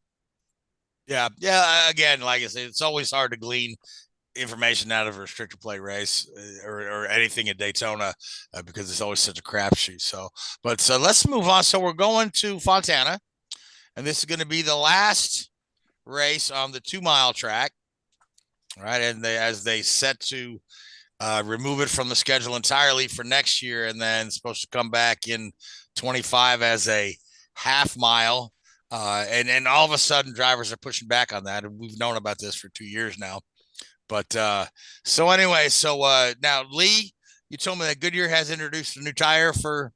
Yeah. Again, like I said, it's always hard to glean information out of a restrictor plate race or anything at Daytona because it's always such a crapshoot. So let's move on. So we're going to Fontana, and this is going to be the last race on the 2-mile track, right? And as they set to remove it from the schedule entirely for next year, and then it's supposed to come back in 25 as a half mile. And all of a sudden drivers are pushing back on that. And we've known about this for 2 years now. But now Lee, you told me that Goodyear has introduced a new tire for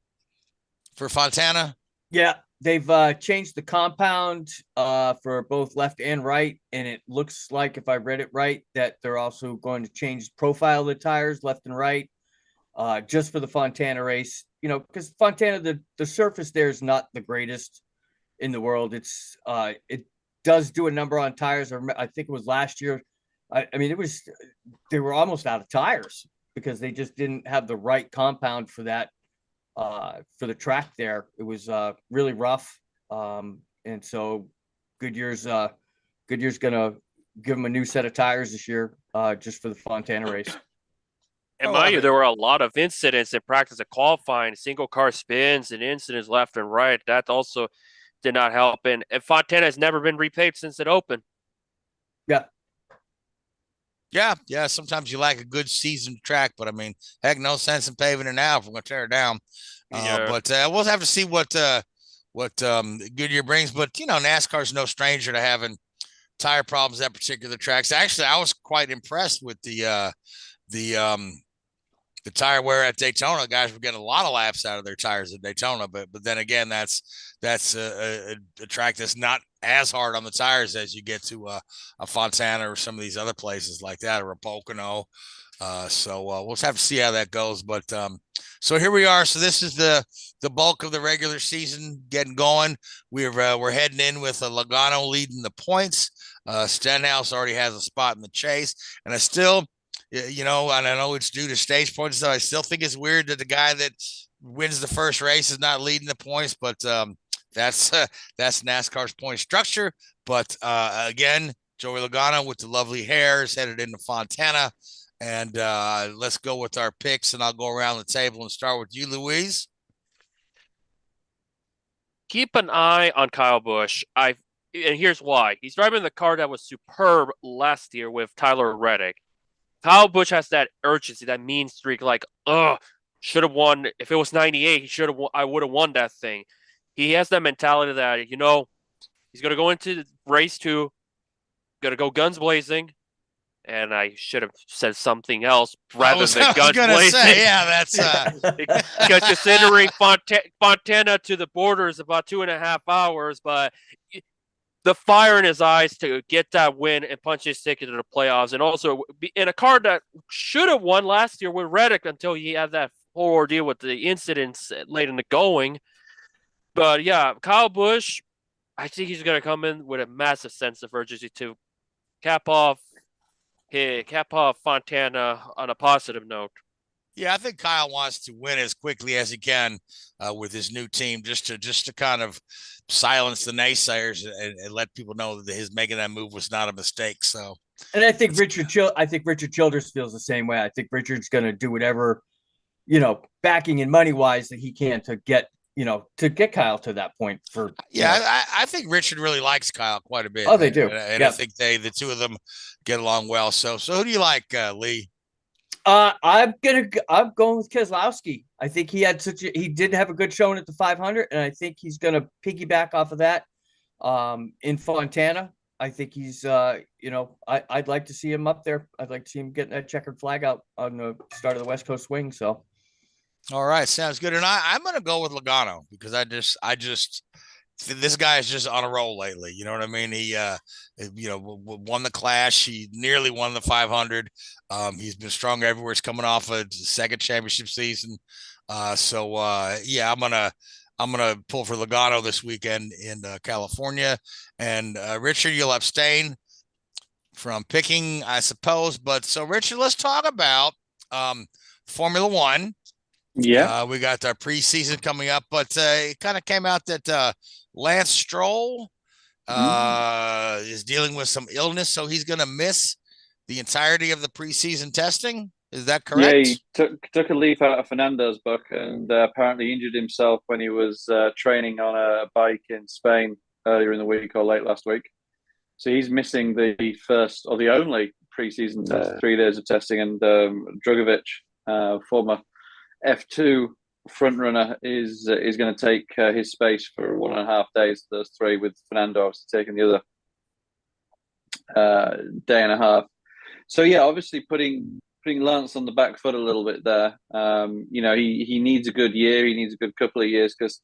Fontana. Yeah, they've changed the compound for both left and right, and it looks like, if I read it right, that they're also going to change the profile of the tires left and right, just for the Fontana race. Because Fontana, the surface there is not the greatest in the world. It does do a number on tires. I think it was last year. I mean, they were almost out of tires because they just didn't have the right compound for that, for the track there. It was really rough. And so Goodyear's going to give them a new set of tires this year, just for the Fontana race. And mind you, there were a lot of incidents in practice of qualifying, single car spins and incidents left and right. That also did not help. And Fontana has never been repaved since it opened. Yeah. Yeah. Sometimes you like a good seasoned track, but I mean, heck, no sense in paving it now if we're going to tear it down. But we'll have to see what Goodyear brings. But NASCAR's no stranger to having tire problems at particular tracks. Actually, I was quite impressed with the tire wear at Daytona. Guys were getting a lot of laps out of their tires at Daytona, but then again, that's a track that's not as hard on the tires as you get to a Fontana or some of these other places like that, or a Pocono. So we'll have to see how that goes. But so here we are. So this is the bulk of the regular season getting going. We're heading in with Logano leading the points. Stenhouse already has a spot in the chase, and I still. And I know it's due to stage points, so I still think it's weird that the guy that wins the first race is not leading the points, but that's NASCAR's point structure. But again, Joey Logano with the lovely hair is headed into Fontana, and let's go with our picks, and I'll go around the table and start with you, Louise. Keep an eye on Kyle Busch. And here's why. He's driving the car that was superb last year with Tyler Reddick. Kyle Busch has that urgency, that mean streak, like, should have won. If it was 98, he should have. I would have won that thing. He has that mentality that he's gonna go into race 2, gonna go guns blazing, and I should have said something else rather than guns blazing. Say, yeah, that's because considering Fontana to the border is about 2.5 hours, but the fire in his eyes to get that win and punch his ticket to the playoffs, and also in a car that should have won last year with Reddick until he had that whole ordeal with the incidents late in the going. But yeah, Kyle Busch, I think he's going to come in with a massive sense of urgency to cap off Fontana on a positive note. Yeah, I think Kyle wants to win as quickly as he can with his new team, just to kind of silence the naysayers and let people know that his making that move was not a mistake. So, and I think Richard Childress feels the same way. I think Richard's going to do whatever, backing and money wise that he can to get Kyle to that point. I think Richard really likes Kyle quite a bit. Oh, they do, and I think the two of them get along well. So who do you like, Lee? I'm going with Keselowski. I think he did have a good showing at the 500, and I think he's going to piggyback off of that. In Fontana, I think he's I'd like to see him up there. I'd like to see him getting that checkered flag out on the start of the West Coast swing. So, all right, sounds good. And I'm going to go with Logano because I just this guy is just on a roll lately. You know what I mean? He, won the Clash. He nearly won the 500. He's been strong everywhere. He's coming off a second championship season. I'm gonna pull for Logano this weekend in California. And Richard, you'll abstain from picking, I suppose. But so, Richard, let's talk about Formula One. Yeah, we got our preseason coming up, but it kind of came out that Lance Stroll is dealing with some illness, so he's going to miss the entirety of the preseason testing. Is that correct? Yeah, he took a leaf out of Fernando's book and apparently injured himself when he was training on a bike in Spain earlier in the week or late last week. So he's missing the first or the only preseason test, 3 days of testing. And Drugovic, former F2 frontrunner, is going to take his space for 1.5 days. Those 3, with Fernando obviously taking the other day and a half. So yeah, obviously putting Lance on the back foot a little bit there. He needs a good year. He needs a good couple of years, because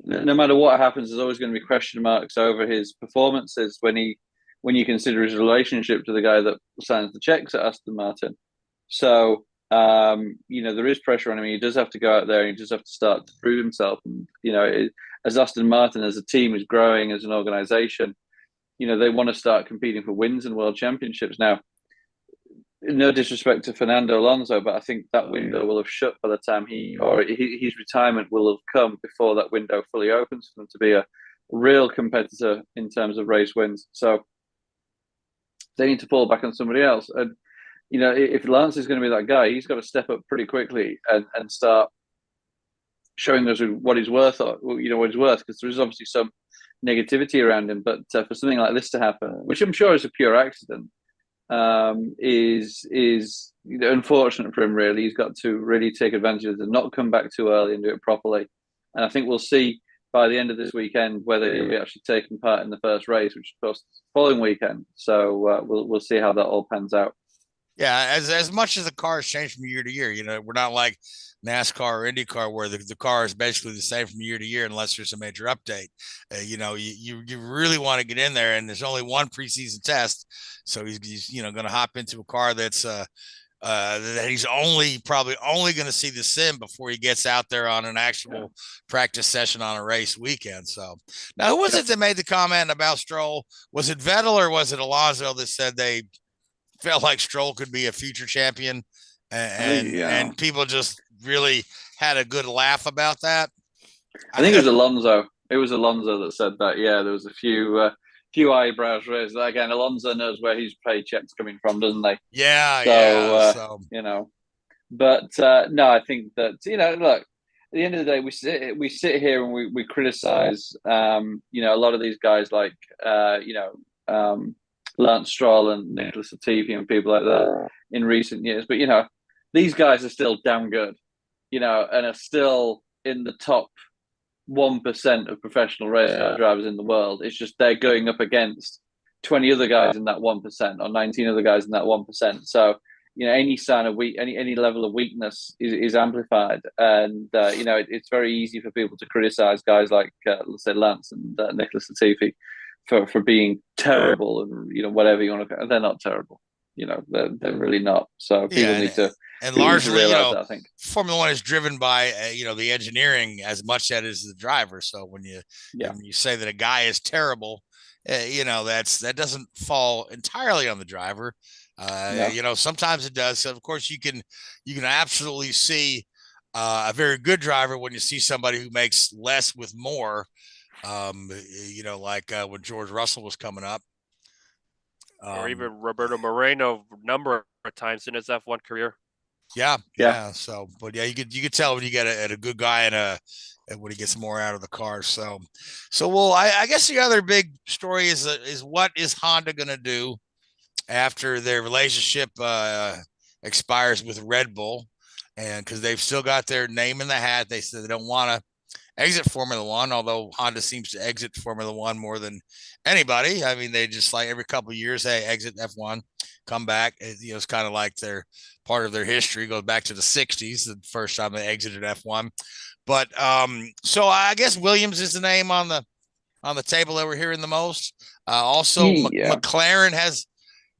no matter what happens, there's always going to be question marks over his performances when you consider his relationship to the guy that signs the checks at Aston Martin. So there is pressure on him. He does have to go out there and he does have to start to prove himself. And as Aston Martin as a team is growing as an organization, they want to start competing for wins and world championships now. No disrespect to Fernando Alonso, but I think that window will have shut by the time his retirement will have come before that window fully opens for them to be a real competitor in terms of race wins. So they need to fall back on somebody else. And if Lance is going to be that guy, he's got to step up pretty quickly and start showing us what he's worth, because there is obviously some negativity around him. But for something like this to happen, which I'm sure is a pure accident, is unfortunate for him. Really, he's got to really take advantage of it and not come back too early and do it properly. And I think we'll see by the end of this weekend whether he'll be actually taking part in the first race, which of course is the following weekend. So we'll see how that all pans out. Yeah, as much as the cars change from year to year, we're not like NASCAR or IndyCar where the car is basically the same from year to year unless there's a major update. You really want to get in there, and there's only one preseason test, so he's going to hop into a car that's that he's probably only going to see the sim before he gets out there on an actual practice session on a race weekend. So now, who was it that made the comment about Stroll? Was it Vettel or was it Alonso that said they felt like Stroll could be a future champion, and people just really had a good laugh about that? I think it was Alonso. It was Alonso that said that. Yeah, there was a few eyebrows raised. Again, Alonso knows where his paycheck's coming from, doesn't he? Yeah. But no, I think that look, at the end of the day, we sit here and we criticize a lot of these guys like Lance Stroll and Nicholas Latifi and people like that in recent years. But these guys are still damn good. and are still in the top 1% of professional race car drivers in the world. It's just they're going up against 20 other guys in that 1% or 19 other guys in that 1%. So, any sign of any level of weakness is amplified. And, it's very easy for people to criticize guys like, let's say, Lance and Nicholas Latifi for being terrible and, whatever you want to. They're not terrible. They're really not. So people need to. And largely, that, I think Formula One is driven by the engineering as much as the driver. So when you say that a guy is terrible, that doesn't fall entirely on the driver. Sometimes it does. So of course you can absolutely see a very good driver when you see somebody who makes less with more. Like when George Russell was coming up. Or even Roberto Moreno, a number of times in his F1 career. Yeah. So, but yeah, you could tell when you get a good guy and when he gets more out of the car. So well, I guess the other big story is what is Honda going to do after their relationship expires with Red Bull, and because they've still got their name in the hat. They said they don't want to exit Formula One, although Honda seems to exit Formula One more than anybody. I mean, they just like every couple of years, hey, exit F1, come back. It's kind of like their part of their history goes back to the 60s, the first time they exited F1. But so I guess Williams is the name on the table that we're hearing the most. Also, McLaren has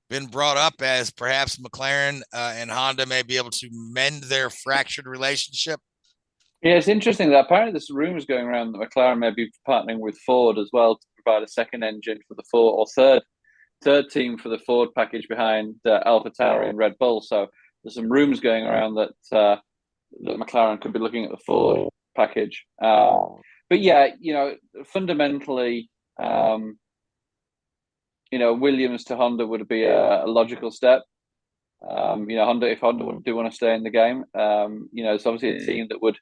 been brought up as perhaps McLaren and Honda may be able to mend their fractured relationship. Yeah, it's interesting that apparently there's rumors going around that McLaren may be partnering with Ford as well to provide a second engine for the Ford, or third team for the Ford package behind AlphaTauri and Red Bull. So there's some rumors going around that that McLaren could be looking at the Ford package. But yeah, fundamentally, Williams to Honda would be a logical step. If Honda do want to stay in the game, it's obviously a team that would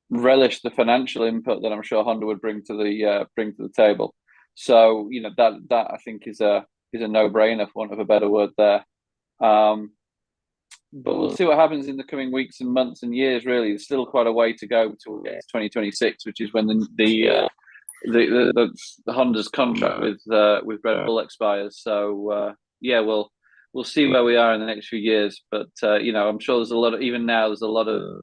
relish the financial input that I'm sure Honda would bring to the table. So that I think is a no-brainer, for want of a better word there. But we'll see what happens in the coming weeks and months and years. Really, there's still quite a way to go to 2026, which is when the Honda's contract with Red Bull expires. So we'll see where we are in the next few years. But I'm sure there's a lot of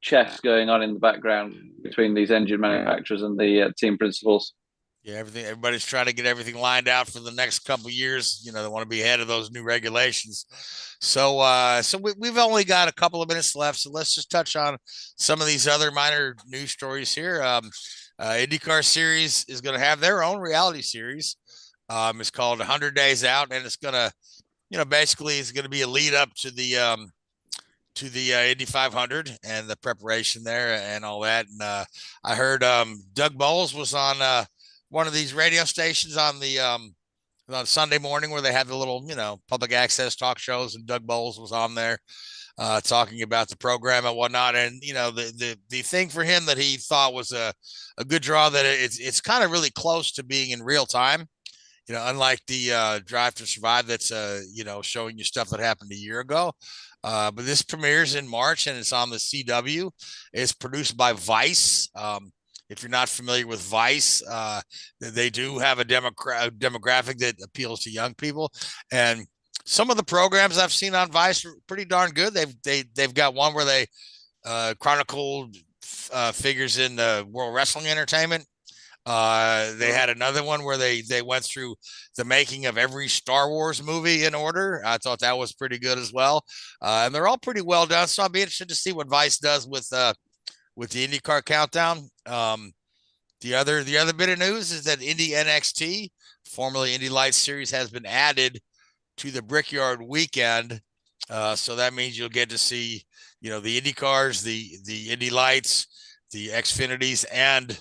chess going on in the background between these engine manufacturers and the team principals. Yeah, everybody's trying to get everything lined out for the next couple of years. They want to be ahead of those new regulations. So we've only got a couple of minutes left. So let's just touch on some of these other minor news stories here. IndyCar Series is going to have their own reality series. It's called 100 Days Out, and it's going to, basically it's going to be a lead up to the Indy 500 and the preparation there and all that. And I heard Doug Bowles was on one of these radio stations on Sunday morning where they had the little, public access talk shows, and Doug Bowles was on there talking about the program and whatnot. And, the thing for him that he thought was a good draw, that it's kind of really close to being in real time. Unlike the Drive to Survive that's, showing you stuff that happened a year ago. But this premieres in March, and it's on the CW. It's produced by Vice. If you're not familiar with Vice, they do have a demographic that appeals to young people. And some of the programs I've seen on Vice are pretty darn good. They've got one where they chronicled figures in the World Wrestling Entertainment. They had another one where they went through the making of every Star Wars movie in order. I thought that was pretty good as well. And they're all pretty well done. So I'll be interested to see what Vice does with the IndyCar countdown. The other bit of news is that Indy NXT, formerly Indy Lights Series, has been added to the Brickyard weekend. So that means you'll get to see, the Indy cars, the Indy Lights, the Xfinities, and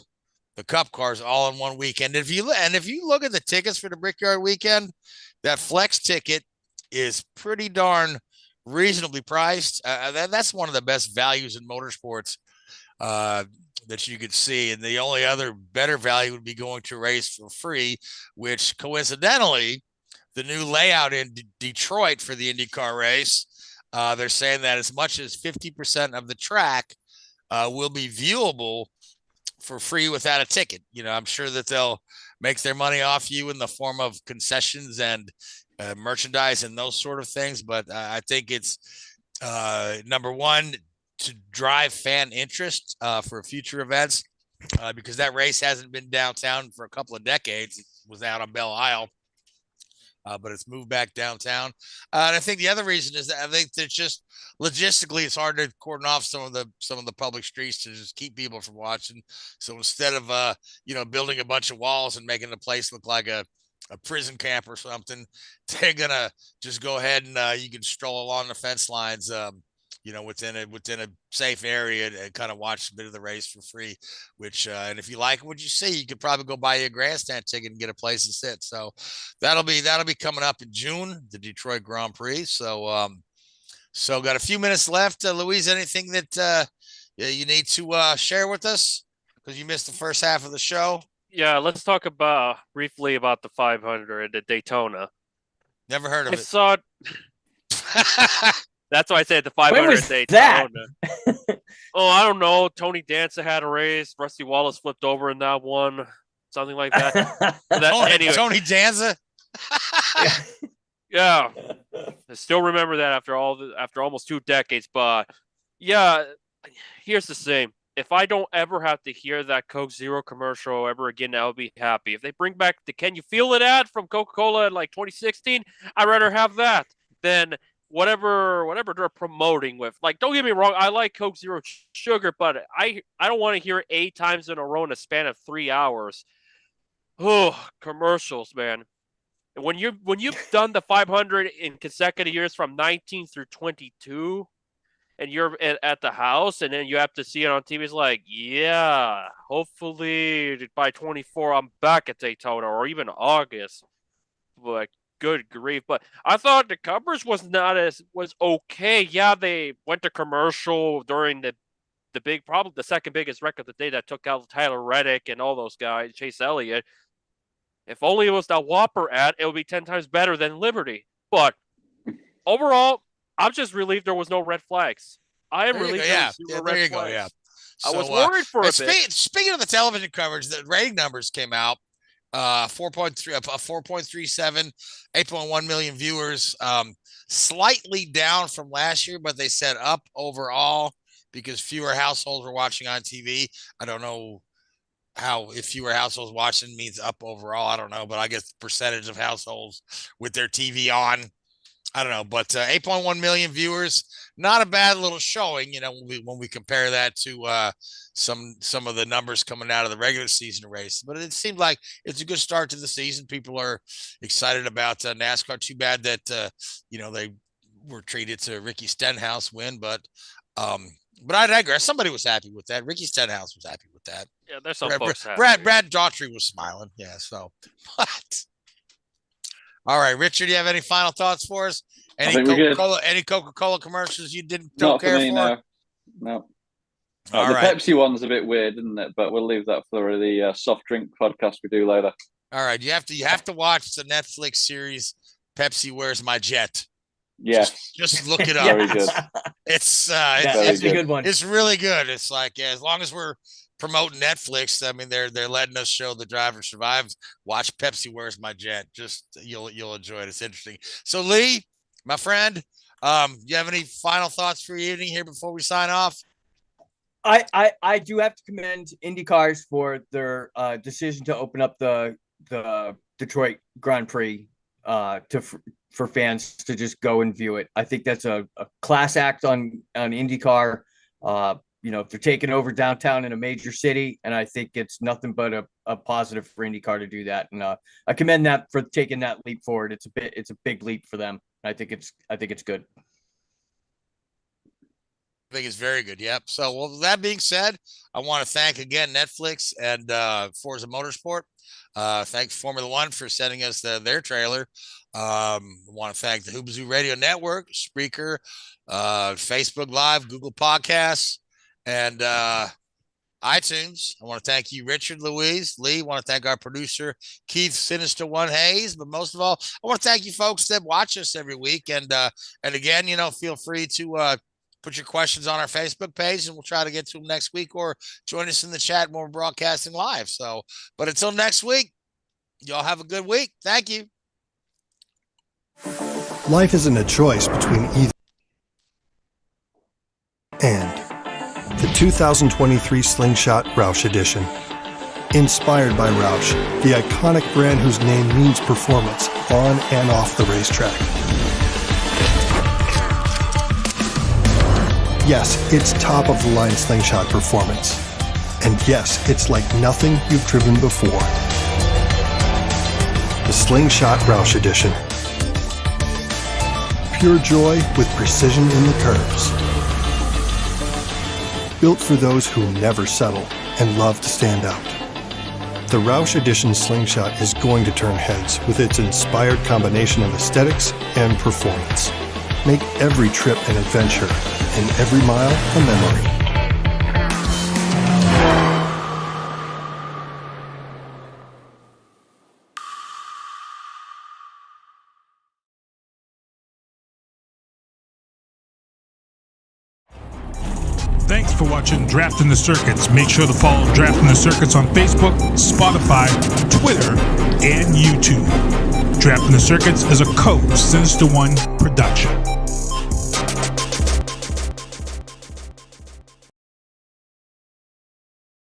the Cup cars all in one weekend. If you look at the tickets for the Brickyard weekend, that flex ticket is pretty darn reasonably priced. That's one of the best values in motorsports that you could see. And the only other better value would be going to a race for free, which coincidentally, the new layout in Detroit for the IndyCar race they're saying that as much as 50% of the track will be viewable for free without a ticket. I'm sure that they'll make their money off you in the form of concessions and merchandise and those sort of things. But I think it's number one, to drive fan interest for future events, because that race hasn't been downtown for a couple of decades. It was out on Belle Isle, but it's moved back downtown. And I think the other reason is that I think that just logistically, it's hard to cordon off some of the public streets to just keep people from watching. So instead of building a bunch of walls and making the place look like a prison camp or something, they're gonna just go ahead and you can stroll along the fence lines, within a safe area and kind of watch a bit of the race for free. Which and if you like what you see, you could probably go buy you a grandstand ticket and get a place to sit. So that'll be coming up in June, the Detroit Grand Prix. So got a few minutes left. Louise, anything that you need to share with us because you missed the first half of the show? Yeah, let's talk briefly about the 500 at Daytona. Never heard of it. I saw it. That's why I said the 500 When was at that? Daytona. Oh, I don't know. Tony Danza had a race. Rusty Wallace flipped over in that one. Something like that. Anyway. Tony Danza? Yeah. I still remember that after almost 2 decades. But yeah, here's the same. If I don't ever have to hear that Coke Zero commercial ever again, I'll be happy. If they bring back the "Can You Feel It" ad from Coca-Cola in like 2016, I'd rather have that than whatever they're promoting with. Like, don't get me wrong, I like Coke Zero Sugar, but I don't want to hear 8 times in a row in a span of 3 hours. Oh, commercials, man. When you've done the 500 in consecutive years from 19 through 22, and you're at the house, and then you have to see it on TV. It's like, yeah, hopefully by 24, I'm back at Daytona, or even August. Like, good grief. But I thought the coverage was okay. Yeah, they went to commercial during the probably the second biggest wreck of the day that took out Tyler Reddick and all those guys, Chase Elliott. If only it was that Whopper ad, it would be 10 times better than Liberty. But overall, I'm just relieved there was no red flags. I am relieved there was zero red flags. Yeah. I was worried for a bit. Speaking of the television coverage, the rating numbers came out. 4.37, 8.1 million viewers. Slightly down from last year, but they said up overall because fewer households were watching on TV. I don't know if fewer households watching means up overall. I don't know, but I guess the percentage of households with their TV on, I don't know, but 8.1 million viewers, not a bad little showing, when we compare that to some of the numbers coming out of the regular season race. But it seemed like it's a good start to the season. People are excited about NASCAR. Too bad that they were treated to Ricky Stenhouse win, but I digress. Somebody was happy with that. Ricky Stenhouse was happy with that. Yeah, there's some folks happy. Brad Daughtry was smiling. Yeah, so but. All right, Richard, do you have any final thoughts for us? Any Coca-Cola commercials you don't care for? No. All the right. Pepsi one's a bit weird, isn't it? But we'll leave that for the soft drink podcast we do later. All right, you have to watch the Netflix series Pepsi Where's My Jet? Yes. Just look it up. Very good. It's a good one. It's really good. It's like, as long as we're promoting Netflix, I mean, they're letting us show The Driver Survives. Watch Pepsi Where's My Jet? Just you'll enjoy it. It's interesting. So Lee, my friend, you have any final thoughts for your evening here before we sign off? I do have to commend IndyCars for their decision to open up the Detroit Grand Prix for fans to just go and view it. I think that's a class act on IndyCar. They're taking over downtown in a major city, and I think it's nothing but a positive for IndyCar to do that. And I commend that for taking that leap forward. It's a big leap for them. I think it's good. I think it's very good. Yep. So, well, that being said, I want to thank again Netflix and Forza Motorsport. Thank Formula One for sending us their trailer. I want to thank the Whoobazoo Radio Network, Spreaker, Facebook Live, Google Podcasts, and iTunes. I want to thank you, Richard, Louise, Lee. I want to thank our producer, Keith Sinister One Hayes. But most of all, I want to thank you folks that watch us every week. And again, feel free to put your questions on our Facebook page, and we'll try to get to them next week, or join us in the chat when we're broadcasting live. So, but until next week, y'all have a good week. Thank you. Life isn't a choice between either and. The 2023 Slingshot Roush Edition. Inspired by Roush, the iconic brand whose name means performance on and off the racetrack. Yes, it's top-of-the-line Slingshot performance. And yes, it's like nothing you've driven before. The Slingshot Roush Edition. Pure joy with precision in the curves. Built for those who never settle and love to stand out. The Roush Edition Slingshot is going to turn heads with its inspired combination of aesthetics and performance. Make every trip an adventure and every mile a memory. Thanks for watching Drafting the Circuits. Make sure to follow Drafting the Circuits on Facebook, Spotify, Twitter, and YouTube. Drafting the Circuits is a Code Sinister One production.